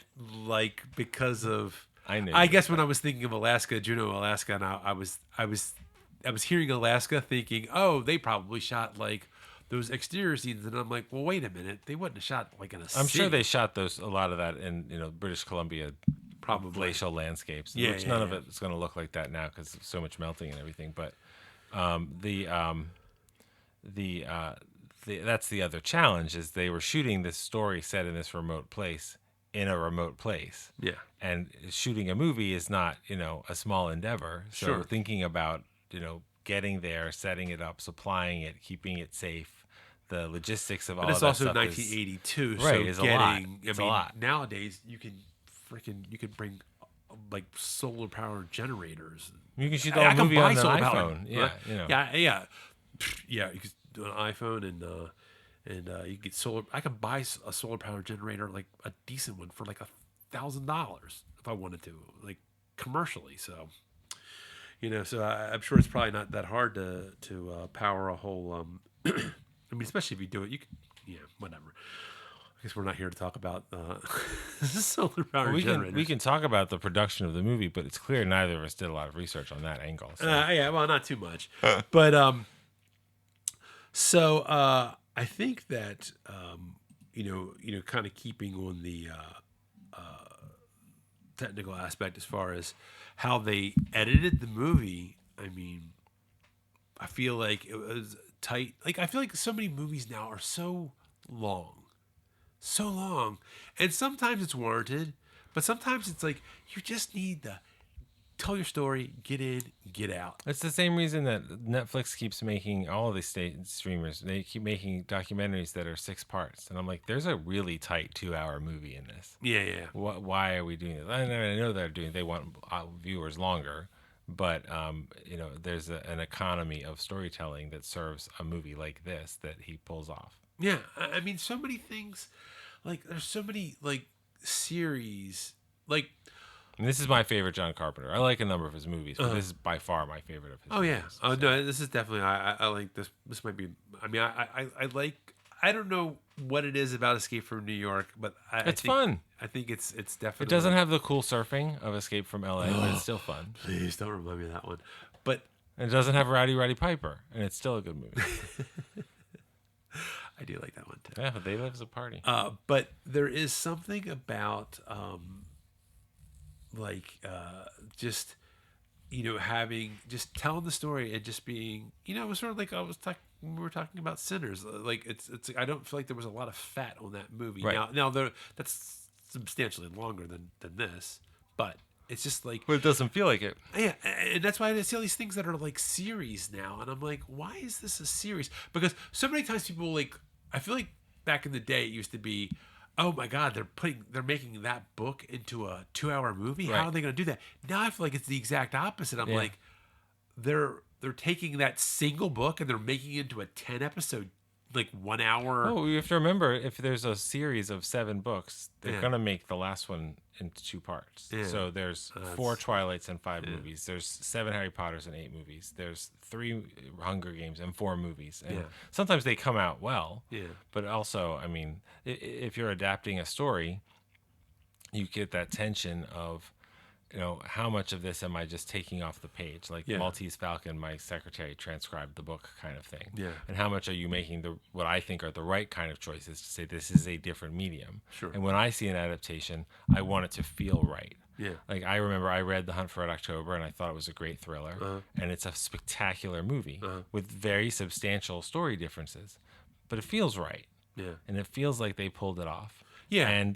Speaker 1: like because of.
Speaker 2: I know.
Speaker 1: I guess when I was thinking of Alaska, Juneau, Alaska, and I was hearing Alaska, thinking, oh, they probably shot like those exterior scenes, and I'm like, well, wait a minute, they wouldn't have shot like in a city.
Speaker 2: I'm sure they shot a lot of that in British Columbia,
Speaker 1: Probably.
Speaker 2: glacial landscapes.
Speaker 1: Yeah,
Speaker 2: which
Speaker 1: yeah,
Speaker 2: none of
Speaker 1: yeah.
Speaker 2: it is going to look like that now because so much melting and everything. But that's the other challenge is they were shooting this story set in this remote place in a remote place.
Speaker 1: Yeah.
Speaker 2: And shooting a movie is not, a small endeavor. So
Speaker 1: Sure.
Speaker 2: thinking about, getting there, setting it up, supplying it, keeping it safe, the logistics of all
Speaker 1: But it's
Speaker 2: of that
Speaker 1: also
Speaker 2: stuff
Speaker 1: 1982,
Speaker 2: right,
Speaker 1: so
Speaker 2: is a lot. It's a
Speaker 1: I mean,
Speaker 2: lot.
Speaker 1: nowadays you can bring like solar powered generators.
Speaker 2: You can shoot the
Speaker 1: I
Speaker 2: whole
Speaker 1: can
Speaker 2: movie
Speaker 1: buy
Speaker 2: on an
Speaker 1: solar
Speaker 2: iPhone.
Speaker 1: powered.
Speaker 2: Yeah,
Speaker 1: yeah. You can do an iPhone and you can get solar. I can buy a solar powered generator, like a decent one, for like $1,000 if I wanted to, like commercially. So. So I'm sure it's probably not that hard to power a whole. I mean, especially if you do it, you can, whatever. I guess we're not here to talk about solar power generators.
Speaker 2: We can talk about the production of the movie, but it's clear neither of us did a lot of research on that angle. So.
Speaker 1: Yeah, well, not too much, but so I think that kind of keeping on the technical aspect as far as how they edited the movie. I mean, I feel like it was tight. Like I feel like so many movies now are so long, and sometimes it's warranted, but sometimes it's like you just need to tell your story, get in, get out.
Speaker 2: It's the same reason that Netflix keeps making all of these streamers. They keep making documentaries that are 6 parts, and I'm like, there's a really tight 2-hour movie in this.
Speaker 1: Yeah.
Speaker 2: Why are we doing this? I know they want viewers longer, but there's an economy of storytelling that serves a movie like this that he pulls off.
Speaker 1: Yeah, I mean, so many things. Like, there's so many like series. Like,
Speaker 2: and this is my favorite John Carpenter. I like a number of his movies, but this is by far my favorite of his.
Speaker 1: oh yeah,
Speaker 2: movies.
Speaker 1: oh no, this is definitely I like this. This might be. I mean, I like. I don't know what it is about Escape from New York, but
Speaker 2: It's
Speaker 1: think,
Speaker 2: fun.
Speaker 1: I think it's definitely.
Speaker 2: It doesn't have the cool surfing of Escape from LA, but it's still fun.
Speaker 1: Please don't remind me of that one. But
Speaker 2: And it doesn't have Rowdy Piper, and it's still a good movie.
Speaker 1: I do like that one too.
Speaker 2: Yeah, They Live's a party.
Speaker 1: But there is something about just having just telling the story and just being it was sort of like we were talking about Sinners. Like it's I don't feel like there was a lot of fat on that movie.
Speaker 2: Right.
Speaker 1: Now that's substantially longer than this, but It's just like,
Speaker 2: But it doesn't feel like it.
Speaker 1: yeah, and that's why I see all these things that are like series now, and I'm like, why is this a series? Because so many times people like, I feel like back in the day it used to be, oh my God, they're making that book into a 2-hour movie.
Speaker 2: Right.
Speaker 1: How are they going to do that? Now I feel like it's the exact opposite. I'm
Speaker 2: Yeah.
Speaker 1: like, they're taking that single book and they're making it into a 10 episode, like 1 hour.
Speaker 2: Oh, you have to remember, if there's a series of 7 books, they're
Speaker 1: Yeah.
Speaker 2: gonna make the last one into 2 parts.
Speaker 1: Yeah.
Speaker 2: So there's 4 Twilights and 5 movies. There's 7 Harry Potters and 8 movies. There's 3 Hunger Games and 4 movies. And
Speaker 1: Yeah.
Speaker 2: sometimes they come out well.
Speaker 1: Yeah.
Speaker 2: But also, I mean, if you're adapting a story, you get that tension of, you know, how much of this am I just taking off the page? Like
Speaker 1: Yeah.
Speaker 2: Maltese Falcon, my secretary transcribed the book kind of thing.
Speaker 1: Yeah.
Speaker 2: And how much are you making what I think are the right kind of choices to say this is a different medium?
Speaker 1: Sure.
Speaker 2: And when I see an adaptation, I want it to feel right.
Speaker 1: Yeah.
Speaker 2: Like I remember I read The Hunt for Red October and I thought it was a great thriller. And it's a spectacular movie with very substantial story differences. But it feels right.
Speaker 1: Yeah.
Speaker 2: And it feels like they pulled it off.
Speaker 1: Yeah.
Speaker 2: And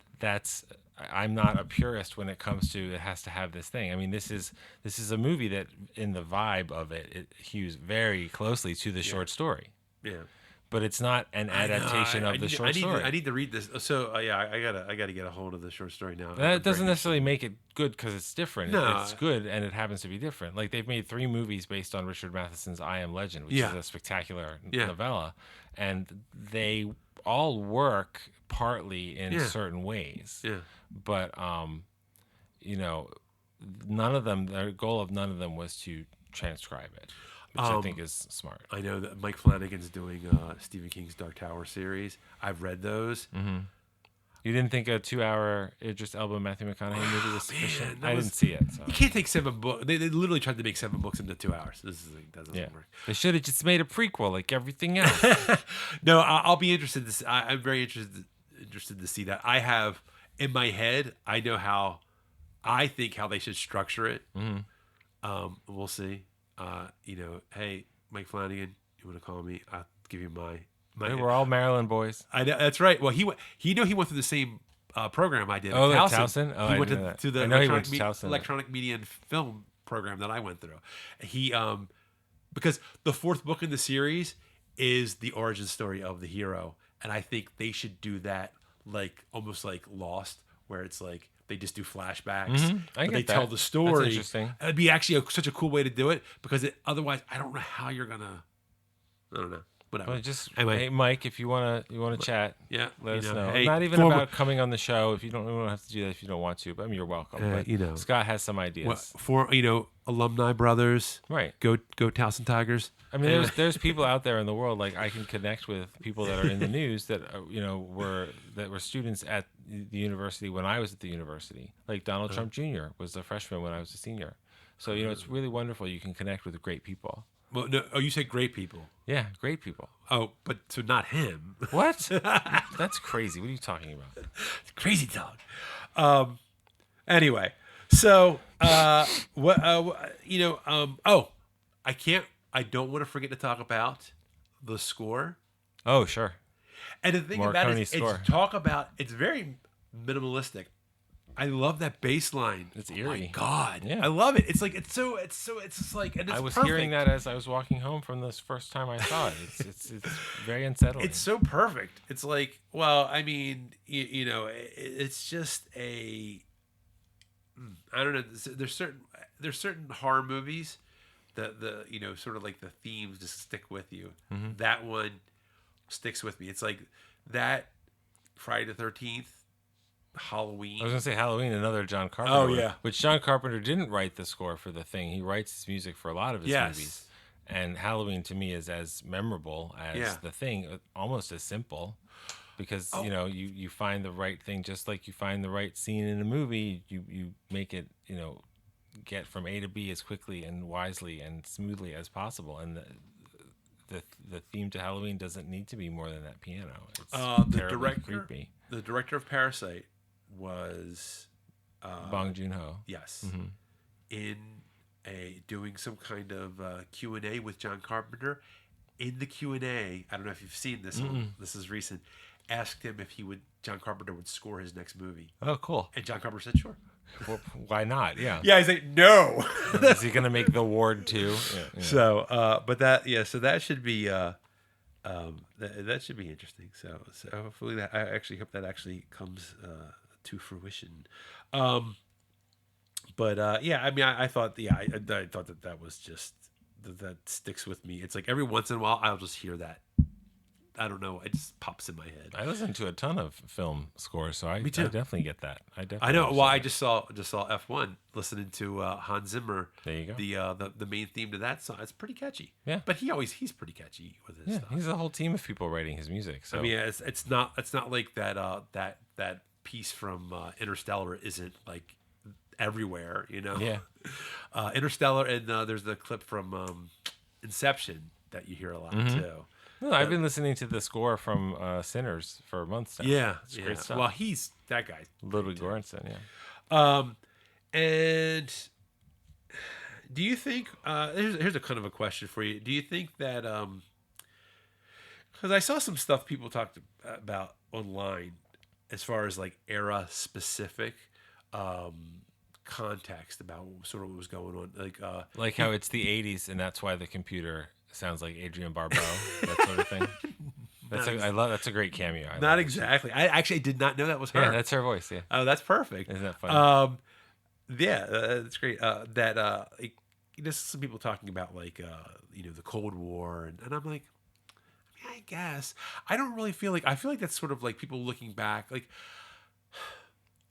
Speaker 2: I'm not a purist when it comes to it has to have this thing. I mean, this is a movie that in the vibe of it hews very closely to the short story.
Speaker 1: Yeah.
Speaker 2: But it's not an adaptation of the short story.
Speaker 1: I need to read this. So yeah, I gotta get a hold of the short story now.
Speaker 2: That doesn't necessarily make it good because it's different.
Speaker 1: No.
Speaker 2: It's good and it happens to be different. Like they've made 3 movies based on Richard Matheson's I Am Legend, which is a spectacular novella, and they all work partly in certain ways.
Speaker 1: Yeah.
Speaker 2: But you know, none of them. The goal of none of them was to transcribe it, which I think is smart.
Speaker 1: I know that Mike Flanagan's doing Stephen King's Dark Tower series. I've read those.
Speaker 2: You didn't think a 2-hour Idris Elba Matthew McConaughey movie was sufficient?
Speaker 1: Man,
Speaker 2: I didn't see it. So.
Speaker 1: You can't take 7 books. They literally tried to make 7 books into 2 hours. This is like, that doesn't work.
Speaker 2: They should have just made a prequel like everything else.
Speaker 1: No, I'll be interested. I'm very interested to see that. I have in my head. I know how they should structure it. We'll see. You know, hey, Mike Flanagan, you want to call me? I'll give you my.
Speaker 2: We're all Maryland boys.
Speaker 1: I know, that's right. Well, he went through the same program I did.
Speaker 2: Oh,
Speaker 1: at
Speaker 2: Towson? Oh,
Speaker 1: he
Speaker 2: I
Speaker 1: went
Speaker 2: didn't know that.
Speaker 1: to the
Speaker 2: I know he went to Towson.
Speaker 1: electronic media and film program that I went through. He because the 4th book in the series is the origin story of the hero, and I think they should do that like almost like Lost, where it's like they just do flashbacks, but they tell the story.
Speaker 2: That's interesting.
Speaker 1: It'd be actually such a cool way to do it because otherwise I don't know how you're gonna. I don't know. Whatever.
Speaker 2: Well, just
Speaker 1: anyway.
Speaker 2: Hey, Mike, if you wanna chat, let us know.
Speaker 1: Hey,
Speaker 2: Not even about coming on the show. If you don't have to do that if you don't want to, but I mean you're welcome. But Scott has some ideas.
Speaker 1: For alumni brothers,
Speaker 2: right?
Speaker 1: Go Towson Tigers.
Speaker 2: I mean, there's people out there in the world, like I can connect with people that are in the news that were students at the university when I was at the university. Like Donald Trump Jr. was a freshman when I was a senior. So it's really wonderful. You can connect with great people.
Speaker 1: Well, no, you said great people.
Speaker 2: Yeah, great people.
Speaker 1: Oh, but so not him.
Speaker 2: What? That's crazy. What are you talking about?
Speaker 1: Crazy dog. Anyway, so I don't want to forget to talk about the score.
Speaker 2: Oh, sure.
Speaker 1: And the thing about it is, it's very minimalistic. I love that bass line.
Speaker 2: It's eerie.
Speaker 1: Oh my God.
Speaker 2: Yeah.
Speaker 1: I love it. It's just like, and it's
Speaker 2: I was
Speaker 1: perfect.
Speaker 2: hearing that as I was walking home from this first time I saw it. It's very unsettling.
Speaker 1: It's so perfect. It's like, well, I mean, it's just I don't know. There's certain horror movies that the sort of like the themes just stick with you.
Speaker 2: Mm-hmm.
Speaker 1: That one sticks with me. It's like that Friday the 13th. Halloween.
Speaker 2: I was gonna say Halloween, another John Carpenter.
Speaker 1: Oh yeah,
Speaker 2: which John Carpenter didn't write the score for The Thing. He writes his music for a lot of his movies. And Halloween to me is as memorable as The Thing, almost as simple, because you find the right thing, just like you find the right scene in a movie. You make it get from A to B as quickly and wisely and smoothly as possible. And the theme to Halloween doesn't need to be more than that piano. It's terribly creepy.
Speaker 1: The director of Parasite was
Speaker 2: Bong Joon-ho.
Speaker 1: Yes, in doing some kind of Q&A with John Carpenter. In the Q&A, I don't know if you've seen this. This is recent. Asked him if John Carpenter would score his next movie.
Speaker 2: Oh, cool.
Speaker 1: And John Carpenter said, "Sure."
Speaker 2: Well, why not? Yeah.
Speaker 1: Yeah, he's like, no.
Speaker 2: Is he going to make The Ward too? Yeah.
Speaker 1: So, but that, so that should be, that should be interesting. So hopefully that, I actually hope that actually comes to fruition. But yeah, I mean, I thought, I thought that was just that sticks with me. It's like every once in a while I'll just hear that. I don't know. It just pops in my head.
Speaker 2: I listen to a ton of film scores, so I definitely get that.
Speaker 1: I know. Well, I just saw F1 listening to Hans Zimmer.
Speaker 2: There you
Speaker 1: go. The main theme to that song. It's pretty catchy.
Speaker 2: Yeah.
Speaker 1: But he's pretty catchy with his stuff.
Speaker 2: He's a whole team of people writing his music. So
Speaker 1: I mean, it's not like that piece from Interstellar isn't like everywhere, you know.
Speaker 2: Yeah.
Speaker 1: Interstellar, and there's the clip from Inception that you hear a lot too.
Speaker 2: No, I've been listening to the score from Sinners for months now.
Speaker 1: Yeah,
Speaker 2: it's great stuff.
Speaker 1: Well, he's that guy.
Speaker 2: Ludwig Göransson, yeah.
Speaker 1: And do you think here's a kind of a question for you? Do you think that because I saw some stuff people talked about online as far as like era specific context about sort of what was going on,
Speaker 2: like how it's the 80s and that's why the computer sounds like Adrienne Barbeau, that sort of thing. That's a great cameo.
Speaker 1: Not exactly. I actually did not know that was her.
Speaker 2: Yeah, that's her voice. Yeah.
Speaker 1: Oh, that's perfect.
Speaker 2: Isn't that funny?
Speaker 1: Yeah, that's great. Just some people talking about like the Cold War, and I'm like, I guess I don't really feel like, I feel like that's sort of like people looking back. Like,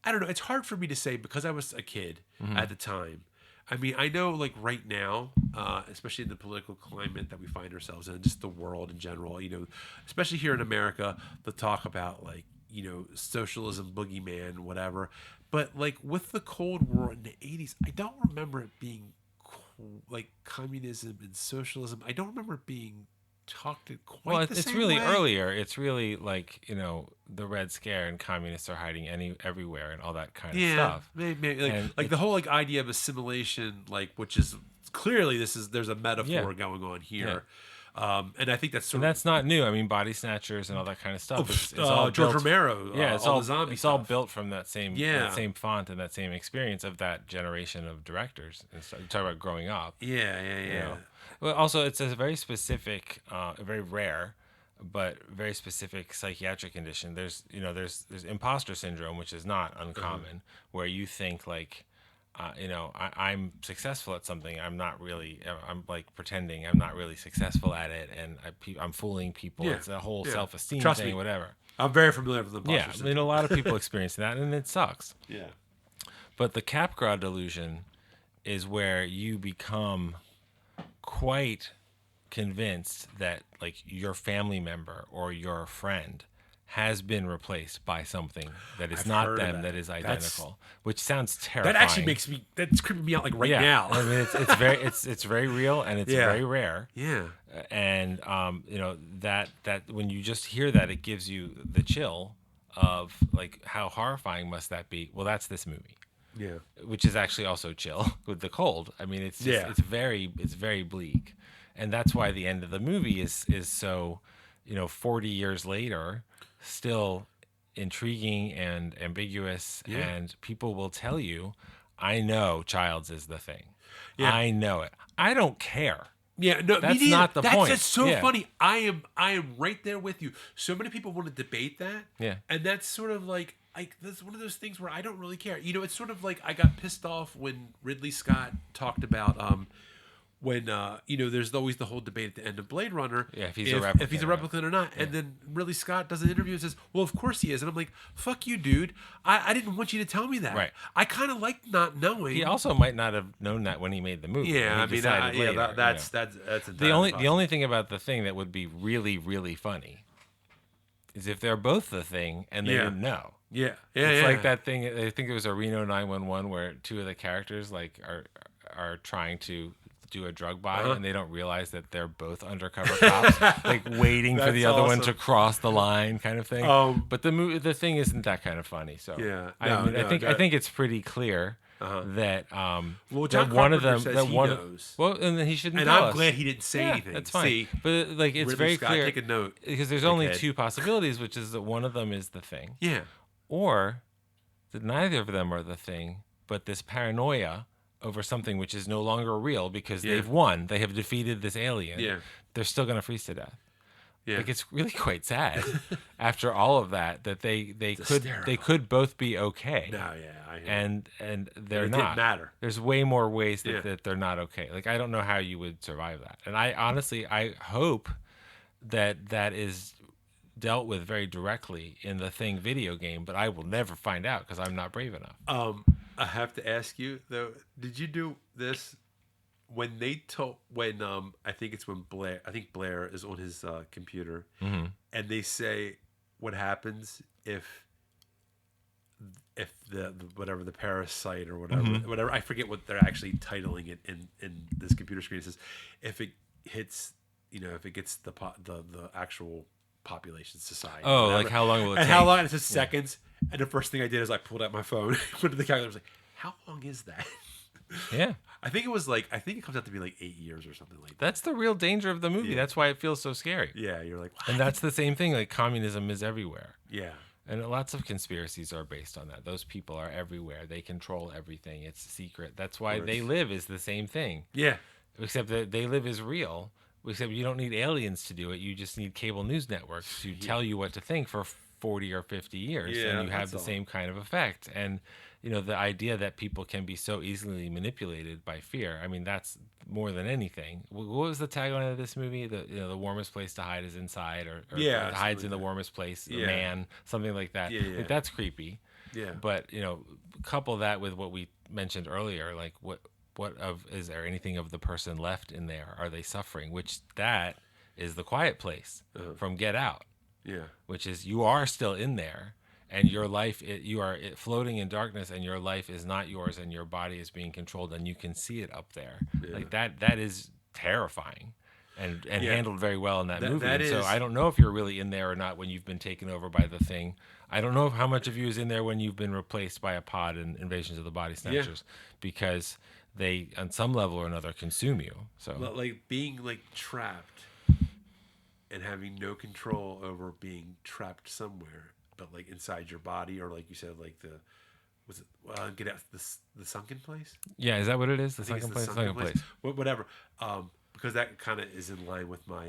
Speaker 1: I don't know. It's hard for me to say because I was a kid at the time. I mean, I know like right now, especially in the political climate that we find ourselves in, just the world in general, especially here in America, the talk about like, socialism, boogeyman, whatever. But like with the Cold War in the 80s, I don't remember it being like communism and socialism. I don't remember it being talked quite the same
Speaker 2: it's really
Speaker 1: way.
Speaker 2: Earlier. It's really like, the Red Scare and communists are hiding everywhere and all that kind of stuff.
Speaker 1: Maybe like the whole like idea of assimilation, like, which is clearly there's a metaphor going on here. And I think that's
Speaker 2: not new. I mean, Body Snatchers and all that kind of stuff. It's all
Speaker 1: George
Speaker 2: built,
Speaker 1: Romero.
Speaker 2: It's
Speaker 1: all
Speaker 2: all
Speaker 1: the zombie
Speaker 2: It's
Speaker 1: stuff.
Speaker 2: all built from that same font and that same experience of that generation of directors. And so, you talk about growing up.
Speaker 1: Yeah.
Speaker 2: Well, also, it's a very specific, very rare, but very specific psychiatric condition. There's imposter syndrome, which is not uncommon, where you think like, I'm successful at something. I'm not really. I'm like pretending I'm not really successful at it, and I'm fooling people.
Speaker 1: Yeah.
Speaker 2: It's a whole self-esteem
Speaker 1: Trust
Speaker 2: thing,
Speaker 1: me.
Speaker 2: whatever.
Speaker 1: I'm very familiar with imposter syndrome.
Speaker 2: I mean, a lot of people experience that, and it sucks.
Speaker 1: Yeah.
Speaker 2: But the Capgras delusion is where you become quite convinced that like your family member or your friend has been replaced by something that is not them, that is identical, which sounds terrifying.
Speaker 1: That actually that's creeping me out like right now.
Speaker 2: I mean, it's very real and it's very rare.
Speaker 1: Yeah.
Speaker 2: And that when you just hear that, it gives you the chill of like how horrifying must that be? Well, that's this movie.
Speaker 1: Yeah.
Speaker 2: Which is actually also chill with the cold. I mean, it's very bleak. And that's why the end of the movie is so, 40 years later, still intriguing and ambiguous. Yeah. And people will tell you, I know Childs is the thing. Yeah. I know it. I don't care.
Speaker 1: Yeah, no,
Speaker 2: that's not the point.
Speaker 1: That's so funny. I am right there with you. So many people want to debate that. Yeah. And that's sort of like that's one of those things where I don't really care. It's sort of like I got pissed off when Ridley Scott talked about when there's always the whole debate at the end of Blade Runner.
Speaker 2: Yeah, if he's a replicant
Speaker 1: or not. Yeah. And then Ridley Scott does an interview and says, well, of course he is. And I'm like, fuck you, dude. I didn't want you to tell me that.
Speaker 2: Right.
Speaker 1: I kind of like not knowing.
Speaker 2: He also might not have known that when he made the movie.
Speaker 1: Yeah, that's
Speaker 2: the only thing about The Thing that would be really, really funny is if they're both the thing and they didn't know.
Speaker 1: Yeah.
Speaker 2: It's like that thing, I think it was a Reno 911 where two of the characters like are trying to do a drug buy and they don't realize that they're both undercover cops, like waiting for the other one to cross the line, kind of thing. But the thing isn't that kind of funny. So I think it's pretty clear that
Speaker 1: John
Speaker 2: that one of them
Speaker 1: says he knows.
Speaker 2: Well, and then he shouldn't.
Speaker 1: And
Speaker 2: tell
Speaker 1: I'm
Speaker 2: us.
Speaker 1: glad he didn't say anything.
Speaker 2: That's fine.
Speaker 1: See,
Speaker 2: but like it's
Speaker 1: Ridley
Speaker 2: very
Speaker 1: Scott,
Speaker 2: clear.
Speaker 1: Take a note
Speaker 2: because there's only two possibilities, which is that one of them is the thing.
Speaker 1: Yeah.
Speaker 2: Or that neither of them are the thing, but this paranoia over something which is no longer real because
Speaker 1: Yeah.
Speaker 2: they've won. They have defeated this alien.
Speaker 1: Yeah.
Speaker 2: They're still going to freeze to death.
Speaker 1: Yeah.
Speaker 2: Like, it's really quite sad after all of that they
Speaker 1: hysterical.
Speaker 2: could both be okay.
Speaker 1: No, yeah, I know.
Speaker 2: And they're
Speaker 1: it
Speaker 2: not.
Speaker 1: didn't matter.
Speaker 2: There's way more ways that,
Speaker 1: Yeah.
Speaker 2: that they're not okay. Like, I don't know how you would survive that. And I honestly, I hope that is dealt with very directly in the Thing video game, but I will never find out because I'm not brave enough.
Speaker 1: I have to ask you though, did you do this when they told I think it's when Blair is on his computer and they say what happens if the whatever the parasite or whatever I forget what they're actually titling it in this computer screen. It says if it hits, if it gets the actual population society.
Speaker 2: Oh,
Speaker 1: whatever.
Speaker 2: like how long will it
Speaker 1: and
Speaker 2: take?
Speaker 1: how long? It says seconds. And the first thing I did is I pulled out my phone, put it in the calculator. I was like, how long is that?
Speaker 2: Yeah.
Speaker 1: I think it comes out to be like 8 years or something like that.
Speaker 2: That's the real danger of the movie.
Speaker 1: Yeah.
Speaker 2: That's why it feels so scary.
Speaker 1: Yeah, you're like, what?
Speaker 2: And that's the same thing. Like, communism is everywhere.
Speaker 1: Yeah.
Speaker 2: And lots of conspiracies are based on that. Those people are everywhere. They control everything. It's secret. That's why They Live is the same thing.
Speaker 1: Yeah.
Speaker 2: Except that They Live is real. Except you don't need aliens to do it. You just need cable news networks to tell you what to think for 40 or 50 years.
Speaker 1: Yeah,
Speaker 2: and you have the
Speaker 1: that's all.
Speaker 2: same kind of effect. And, the idea that people can be so easily manipulated by fear. I mean, that's more than anything. What was the tagline of this movie? The warmest place to hide is inside, or
Speaker 1: Yeah,
Speaker 2: hides in
Speaker 1: something
Speaker 2: the
Speaker 1: like
Speaker 2: warmest place,
Speaker 1: Yeah.
Speaker 2: a man, something like that.
Speaker 1: Yeah, yeah.
Speaker 2: Like, that's creepy.
Speaker 1: Yeah.
Speaker 2: But, couple that with what we mentioned earlier, like is there anything of the person left in there? Are they suffering? Which that is The Quiet Place from Get Out.
Speaker 1: Yeah.
Speaker 2: Which is, you are still in there, and your life, you are floating in darkness, and your life is not yours, and your body is being controlled, and you can see it up there.
Speaker 1: Yeah.
Speaker 2: Like that is terrifying, and handled very well in that movie.
Speaker 1: that
Speaker 2: And so
Speaker 1: is-
Speaker 2: I don't know if you're really in there or not when you've been taken over by the Thing. I don't know how much of you is in there when you've been replaced by a pod in Invasions of the Body Snatchers, because they, on some level or another, consume you. So
Speaker 1: Like being like trapped and having no control over being trapped somewhere, but like inside your body, or like you said, like get out the sunken place.
Speaker 2: yeah, is that what it is? The
Speaker 1: I think it's
Speaker 2: sunken
Speaker 1: the
Speaker 2: place.
Speaker 1: sunken
Speaker 2: Sunken
Speaker 1: place.
Speaker 2: place.
Speaker 1: Whatever. Because that kind of is in line with my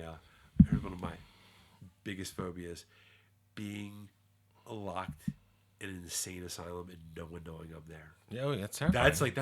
Speaker 1: one of my biggest phobias, being locked in an insane asylum and no one knowing I'm there.
Speaker 2: Yeah, that's terrifying.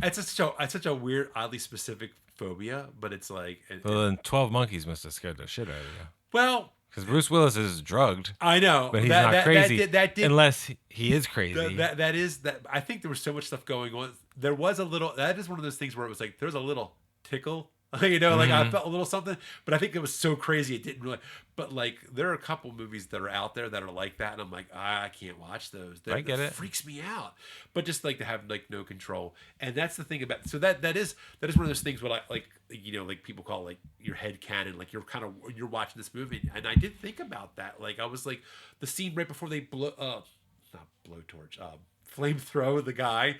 Speaker 1: That's such a weird, oddly specific phobia, but it's like
Speaker 2: Well, then 12 Monkeys must have scared the shit out of you.
Speaker 1: well,
Speaker 2: Because Bruce Willis is drugged,
Speaker 1: I know,
Speaker 2: but he's not crazy.
Speaker 1: That did
Speaker 2: unless he is crazy.
Speaker 1: that is that. I think there was so much stuff going on. There was a little. That is one of those things where it was like there was a little tickle. Like I felt a little something, but I think it was so crazy it didn't really. But like there are a couple movies that are out there that are like that, and I'm like, I can't watch those.
Speaker 2: I get it.
Speaker 1: Freaks me out. But just like to have like no control, and that's the thing about. So that is one of those things what I like. Like people call like your head canon. Like you're watching this movie, and I did think about that. Like I was like the scene right before they not blowtorch, flamethrow the guy.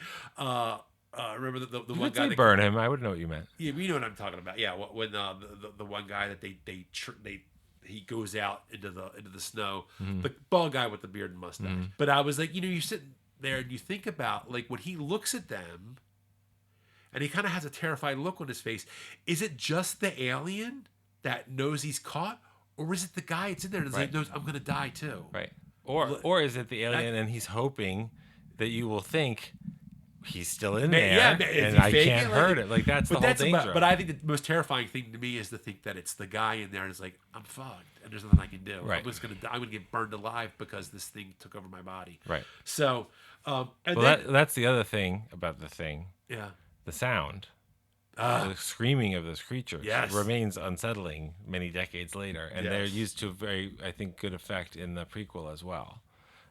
Speaker 1: Remember the
Speaker 2: you
Speaker 1: one
Speaker 2: could
Speaker 1: guy
Speaker 2: say
Speaker 1: that
Speaker 2: burn him. I would know what you meant.
Speaker 1: yeah, you know what I'm talking about. Yeah, when the one guy that he goes out into the snow, the bald guy with the beard and mustache. But I was like, you sit there and you think about like when he looks at them, and he kind of has a terrified look on his face. Is it just the alien that knows he's caught, or is it the guy that's in there that's like knows I'm gonna die too?
Speaker 2: Right. Or is it the alien and he's hoping that you will think he's still in there, and I can't hurt it. Like that's the whole danger.
Speaker 1: But I think the most terrifying thing to me is to think that it's the guy in there and it's like I'm fucked and there's nothing I can do.
Speaker 2: Right.
Speaker 1: I'm just gonna die. I'm gonna get burned alive because this thing took over my body.
Speaker 2: Right.
Speaker 1: So,
Speaker 2: that's the other thing about the Thing.
Speaker 1: Yeah.
Speaker 2: The sound. The screaming of those creatures remains unsettling many decades later, and they're used to very, I think, good effect in the prequel as well.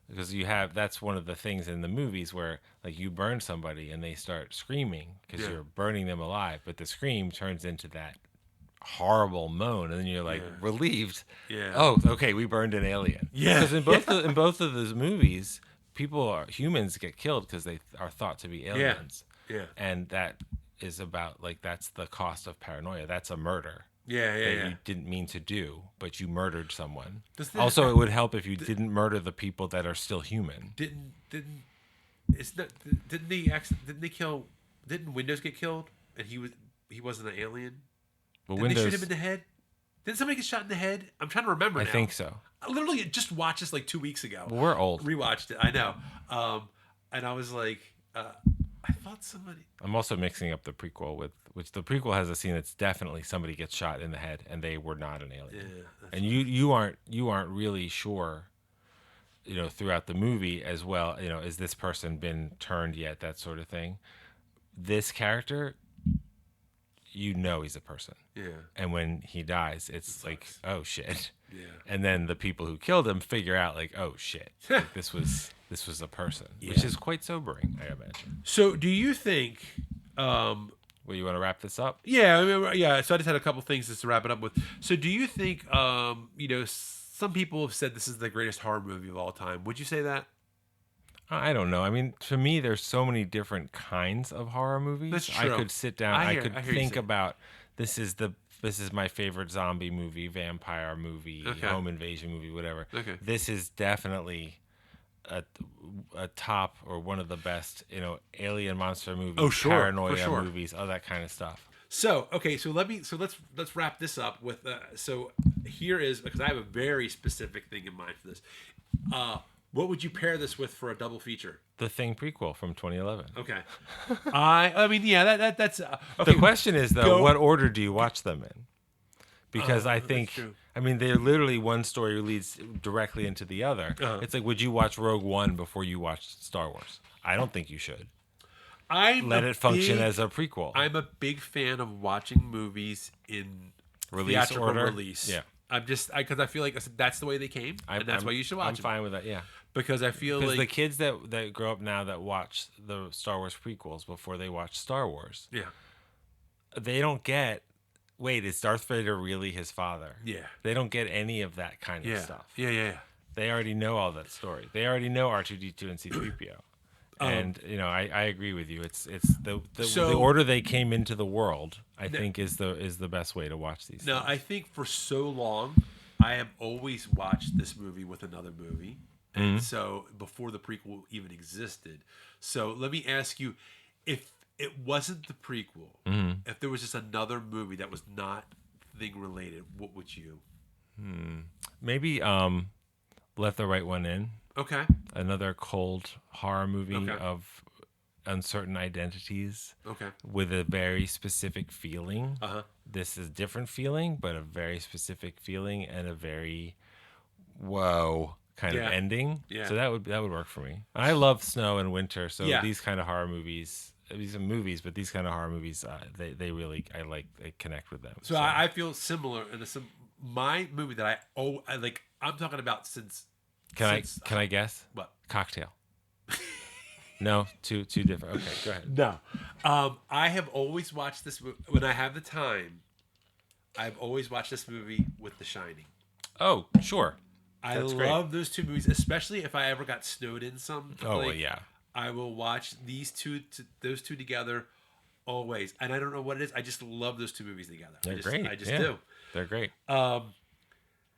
Speaker 2: Because that's one of the things in the movies where like you burn somebody and they start screaming because you're burning them alive, but the scream turns into that horrible moan, and then you're like relieved.
Speaker 1: Yeah.
Speaker 2: Oh, okay, we burned an alien.
Speaker 1: Yeah.
Speaker 2: Because in both of those movies, humans get killed because they are thought to be aliens.
Speaker 1: Yeah.
Speaker 2: And that is about like that's the cost of paranoia. That's a murder.
Speaker 1: Yeah.
Speaker 2: That you didn't mean to do, but you murdered someone.
Speaker 1: Does that-
Speaker 2: Also, it would help if you didn't murder the people that are still human.
Speaker 1: Didn't It's not. Didn't they kill? Didn't Windows get killed? And he wasn't an alien.
Speaker 2: But
Speaker 1: Didn't they shoot him in the head? Didn't somebody get shot in the head? I'm trying to remember.
Speaker 2: I
Speaker 1: now.
Speaker 2: think so.
Speaker 1: I literally just watched this like 2 weeks ago.
Speaker 2: Well, we're old.
Speaker 1: Rewatched it. I know. And I was like, I thought somebody.
Speaker 2: I'm also mixing up the prequel with which the prequel has a scene that's definitely somebody gets shot in the head and they were not an alien.
Speaker 1: Yeah.
Speaker 2: And you aren't really sure, throughout the movie as well. Is this person been turned yet? That sort of thing. This character, he's a person.
Speaker 1: Yeah.
Speaker 2: And when he dies, it's like, oh shit.
Speaker 1: Yeah.
Speaker 2: And then the people who killed him figure out like, oh shit, like, this was a person, which is quite sobering, I imagine.
Speaker 1: So, do you think?
Speaker 2: Well, you want to wrap this up?
Speaker 1: Yeah, So I just had a couple things just to wrap it up with. So, do you think? Some people have said this is the greatest horror movie of all time. Would you say that?
Speaker 2: I don't know. I mean, to me, there's so many different kinds of horror movies.
Speaker 1: That's true.
Speaker 2: I could sit down. I could think
Speaker 1: you
Speaker 2: about this is my favorite zombie movie, vampire movie, home invasion movie, whatever.
Speaker 1: Okay.
Speaker 2: This is definitely a top or one of the best, alien monster movies,
Speaker 1: Oh, sure,
Speaker 2: paranoia
Speaker 1: for sure.
Speaker 2: movies, all that kind of stuff.
Speaker 1: So let's wrap this up with. So here is, because I have a very specific thing in mind for this. What would you pair this with for a double feature?
Speaker 2: The Thing prequel from 2011.
Speaker 1: Okay. I mean, yeah, that's okay.
Speaker 2: The question is though, what order do you watch them in? Because I think, they're literally one story leads directly into the other. It's like, would you watch Rogue One before you watched Star Wars? I don't think you should. Let it function as a prequel.
Speaker 1: I'm a big fan of watching movies in theatrical release.
Speaker 2: Yeah.
Speaker 1: I'm just because I feel like that's the way they came, and that's why you should watch them.
Speaker 2: I'm fine with that. Yeah.
Speaker 1: Because I feel like
Speaker 2: the kids that grow up now that watch the Star Wars prequels before they watch Star Wars, they don't get. Wait, is Darth Vader really his father?
Speaker 1: Yeah.
Speaker 2: They don't get any of that kind of stuff.
Speaker 1: Yeah.
Speaker 2: They already know all that story. They already know R2D2 and C3PO. And I agree with you. It's the order they came into the world. I think is the best way to watch these.
Speaker 1: Now,
Speaker 2: things.
Speaker 1: I think for so long, I have always watched this movie with another movie, and so before the prequel even existed. So let me ask you, if it wasn't the prequel, if there was just another movie that was not Thing related, what would you?
Speaker 2: Maybe Let the Right One In.
Speaker 1: Okay.
Speaker 2: Another cold horror movie of uncertain identities.
Speaker 1: Okay.
Speaker 2: With a very specific feeling.
Speaker 1: This
Speaker 2: is a different feeling, but a very specific feeling and a very whoa kind of ending. Yeah. So that would work for me. I love snow and winter, so these kind of horror movies. These are movies, but these kind of horror movies, they really I connect with them.
Speaker 1: So I feel similar, and my movie that I like. I'm talking about since.
Speaker 2: Can I guess?
Speaker 1: What?
Speaker 2: Cocktail. No, too different. Okay, go ahead.
Speaker 1: No, I have always watched this movie when I have the time. I've always watched this movie with The Shining.
Speaker 2: Oh, sure.
Speaker 1: I love those two movies, especially if I ever got snowed in some.
Speaker 2: Well, yeah.
Speaker 1: I will watch those two together always, and I don't know what it is. I just love those two movies together.
Speaker 2: They're great.
Speaker 1: I just do.
Speaker 2: They're great.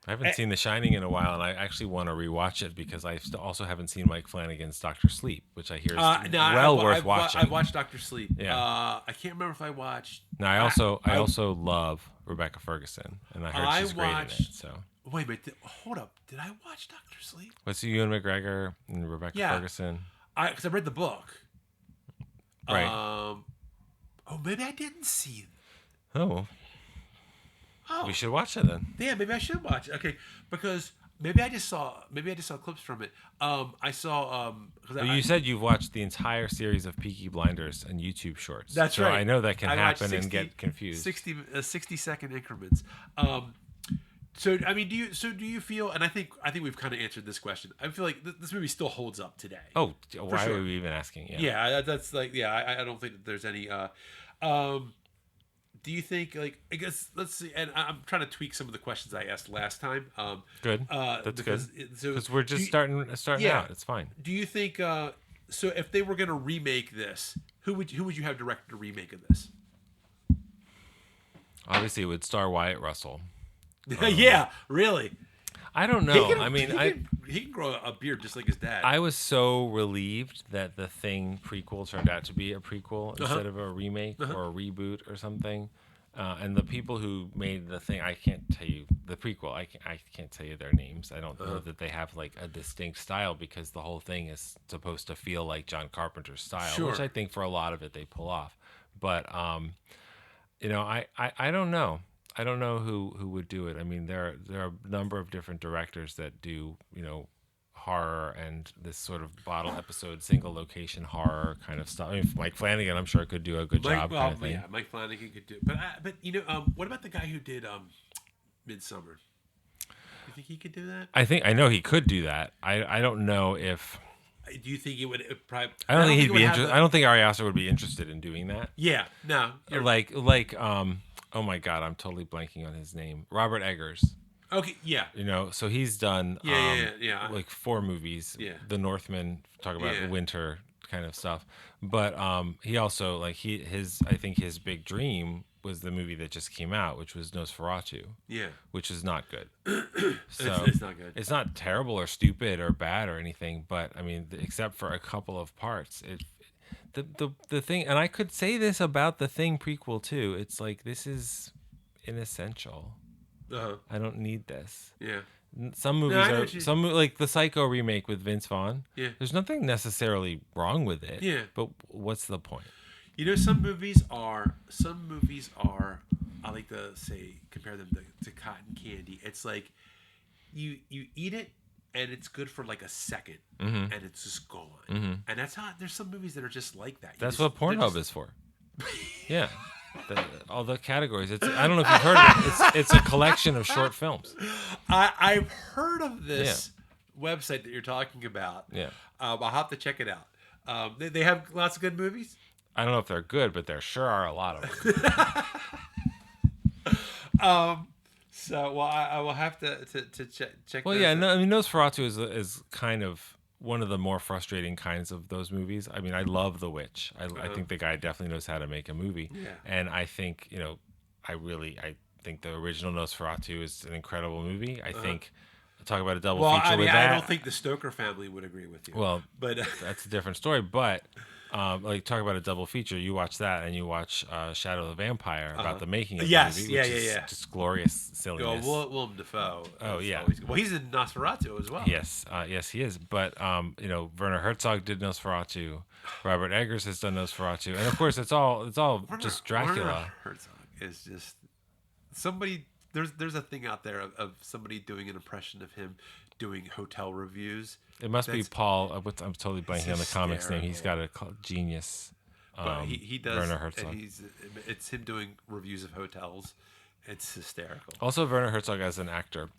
Speaker 2: I haven't seen The Shining in a while, and I actually want to rewatch it because I also haven't seen Mike Flanagan's Dr. Sleep, which I hear is worth watching.
Speaker 1: I've watched Dr. Sleep.
Speaker 2: Yeah.
Speaker 1: I can't remember if I watched.
Speaker 2: No, I also love Rebecca Ferguson, and I heard she's great in it. So
Speaker 1: wait a minute, hold up. Did I watch Dr. Sleep?
Speaker 2: What's Ewan McGregor and Rebecca Ferguson?
Speaker 1: Because I read the book.
Speaker 2: Right.
Speaker 1: Maybe I didn't see it.
Speaker 2: Oh. We should watch it then.
Speaker 1: Yeah, maybe I should watch it. Okay, because maybe I just saw clips from it. I saw
Speaker 2: you said you've watched the entire series of Peaky Blinders and YouTube shorts.
Speaker 1: That's right.
Speaker 2: I know that can happen and get confused.
Speaker 1: 60-second increments. So I mean, do you feel? And I think we've kind of answered this question. I feel like this movie still holds up today.
Speaker 2: Oh, why are we even asking?
Speaker 1: Yeah, that's like I don't think that there's any. Do you think, like, I guess, let's see, and I'm trying to tweak some of the questions I asked last time.
Speaker 2: Good. That's good. Because we're just starting out. It's fine.
Speaker 1: Do you think, so if they were going to remake this, who would you have directed a remake of this?
Speaker 2: Obviously, it would star Wyatt Russell.
Speaker 1: Yeah, really.
Speaker 2: I don't know.
Speaker 1: He can grow a beard just like his dad.
Speaker 2: I was so relieved that the Thing prequel turned out to be a prequel instead of a remake or a reboot or something. And the people who made the Thing, I can't tell you the prequel. I can't tell you their names. I don't know that they have like a distinct style because the whole thing is supposed to feel like John Carpenter's style, which I think for a lot of it they pull off. But you know, I don't know. I don't know who would do it. I mean, there are a number of different directors that do, you know, horror and this sort of bottle episode, single location horror kind of stuff. I mean, Mike Flanagan, I'm sure could do a good job. Kind of thing.
Speaker 1: Yeah, Mike Flanagan could do. But you know, what about the guy who did Midsummer? You think he could do that?
Speaker 2: I know he could do that. I don't know if.
Speaker 1: Do you think he would? Probably,
Speaker 2: I don't think he'd be interested. I don't think Ari Aster would be interested in doing that.
Speaker 1: Yeah, no.
Speaker 2: Oh my God, I'm totally blanking on his name. Robert Eggers.
Speaker 1: Okay, yeah.
Speaker 2: You know, so he's done like 4 movies.
Speaker 1: Yeah.
Speaker 2: The Northman, talk about the winter kind of stuff. But he also like I think his big dream was the movie that just came out, which was Nosferatu. Yeah. Which is not good. So
Speaker 1: it's not good.
Speaker 2: It's not terrible or stupid or bad or anything, but I mean, except for a couple of parts, the thing, and I could say this about the Thing prequel too. It's like, this is inessential. I don't need this. Yeah. Some movies like the Psycho remake with Vince Vaughn. Yeah. There's nothing necessarily wrong with it. Yeah. But what's the point?
Speaker 1: You know, some movies are. I like to say, compare them to cotton candy. It's like you eat it and it's good for like a second, and it's just gone. And that's how. There's some movies that are just like that.
Speaker 2: That's what Pornhub is for. Yeah. All the categories. I don't know if you've heard of it. It's a collection of short films.
Speaker 1: I've heard of this website that you're talking about. Yeah. I'll have to check it out. They have lots of good movies.
Speaker 2: I don't know if they're good, but there sure are a lot of
Speaker 1: them. So, well, I will have to check.
Speaker 2: Well, yeah, no, I mean, Nosferatu is kind of one of the more frustrating kinds of those movies. I mean, I love The Witch. I think the guy definitely knows how to make a movie. Yeah. And I think, you know, I think the original Nosferatu is an incredible movie. I think talk about a double feature with that.
Speaker 1: I don't think the Stoker family would agree with you.
Speaker 2: Well, but that's a different story. But like, talk about a double feature. You watch that, and you watch Shadow of the Vampire about the making of the movie, which is just glorious silliness.
Speaker 1: Willem Dafoe.
Speaker 2: Oh yeah.
Speaker 1: Well, he's in Nosferatu as well.
Speaker 2: Yes, yes, he is. But you know, Werner Herzog did Nosferatu. Robert Eggers has done Nosferatu, and of course, it's all just Dracula.
Speaker 1: Werner Herzog is just somebody. There's a thing out there of somebody doing an impression of him doing hotel reviews.
Speaker 2: It must be Paul. I'm totally blanking on the comics name. He's got a genius.
Speaker 1: But he does.
Speaker 2: Werner Herzog.
Speaker 1: It's him doing reviews of hotels. It's hysterical.
Speaker 2: Also, Werner Herzog as an actor,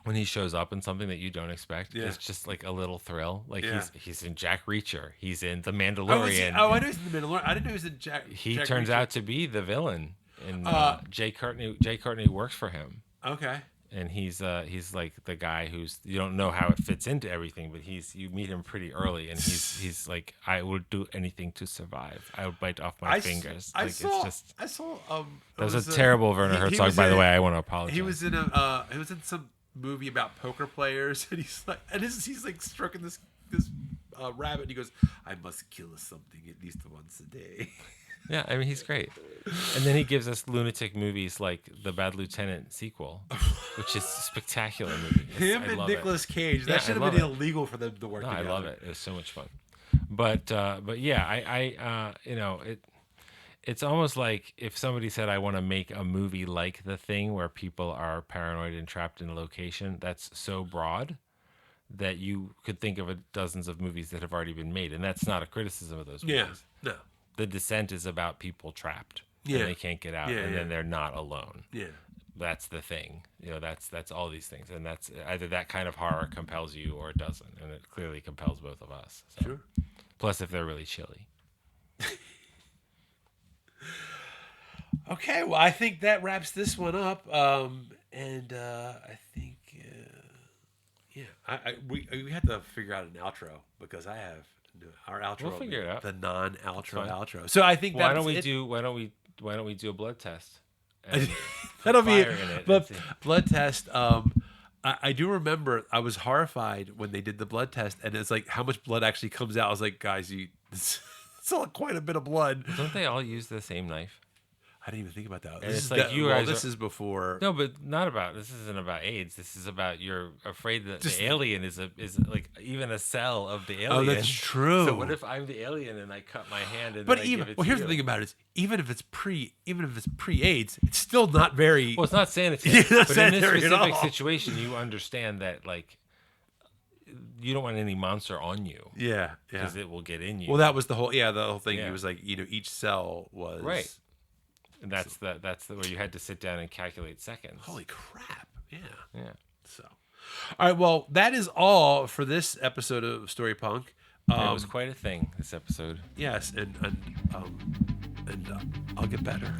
Speaker 2: when he shows up in something that you don't expect, it's just like a little thrill. Like he's in Jack Reacher. He's in The Mandalorian.
Speaker 1: I know he's in The Mandalorian. I didn't know he was in Jack.
Speaker 2: He
Speaker 1: Jack
Speaker 2: turns
Speaker 1: Reacher.
Speaker 2: out to be the villain. And Jay Courtney works for him.
Speaker 1: Okay.
Speaker 2: And he's like the guy who's, you don't know how it fits into everything, but you meet him pretty early, and he's like, I will do anything to survive. I will bite off my fingers. That was a terrible Werner Herzog, by the way. I want to apologize.
Speaker 1: He was in some movie about poker players, and he's like stroking this rabbit, and he goes, I must kill something at least once a day.
Speaker 2: Yeah, I mean, he's great. And then he gives us lunatic movies like the Bad Lieutenant sequel, which is a spectacular movie.
Speaker 1: Him and Nicolas Cage. That should have been illegal for them to work together.
Speaker 2: I love it. It was so much fun. But yeah, I you know, it's almost like if somebody said, I want to make a movie like The Thing where people are paranoid and trapped in a location, that's so broad that you could think of dozens of movies that have already been made. And that's not a criticism of those movies.
Speaker 1: Yeah, no.
Speaker 2: The Descent is about people trapped and they can't get out, and then they're not alone. Yeah, that's The Thing. You know, that's all these things, and that's either that kind of horror compels you or it doesn't, and it clearly compels both of us. So. Sure. Plus, if they're really chilly.
Speaker 1: Okay, well, I think that wraps this one up, and I think we have to figure out an outro because I have. Our outro.
Speaker 2: We'll figure it out.
Speaker 1: The non-outro outro. So I think
Speaker 2: why don't we do a blood test?
Speaker 1: That'll be blood test. I do remember I was horrified when they did the blood test, and it's like how much blood actually comes out. I was like, guys, it's quite a bit of blood.
Speaker 2: Don't they all use the same knife?
Speaker 1: I didn't even think about that.
Speaker 2: And
Speaker 1: This
Speaker 2: it's
Speaker 1: is
Speaker 2: like you guys
Speaker 1: this
Speaker 2: are-
Speaker 1: is before.
Speaker 2: No, but not about. This isn't about AIDS. This is about you're afraid that
Speaker 1: Just-
Speaker 2: the alien is like even a cell of the alien.
Speaker 1: Oh, that's true.
Speaker 2: So what if I'm the alien and I cut my hand and
Speaker 1: But
Speaker 2: then I
Speaker 1: even
Speaker 2: give it
Speaker 1: well,
Speaker 2: to
Speaker 1: here's
Speaker 2: you?
Speaker 1: the thing about it: is even if it's pre-AIDS, it's still not very.
Speaker 2: Well, it's not sanitary.
Speaker 1: It's not
Speaker 2: but in this
Speaker 1: sanitary at
Speaker 2: specific
Speaker 1: all.
Speaker 2: situation, you understand that like you don't want any monster on you
Speaker 1: yeah.
Speaker 2: because it will get in you.
Speaker 1: Well, that was the whole thing.
Speaker 2: Yeah.
Speaker 1: It was like each cell was
Speaker 2: Right. And that's where you had to sit down and calculate seconds.
Speaker 1: Holy crap! Yeah.
Speaker 2: Yeah.
Speaker 1: So, all right. Well, that is all for this episode of Story Punk.
Speaker 2: It was quite a thing this episode.
Speaker 1: Yes, and I'll get better.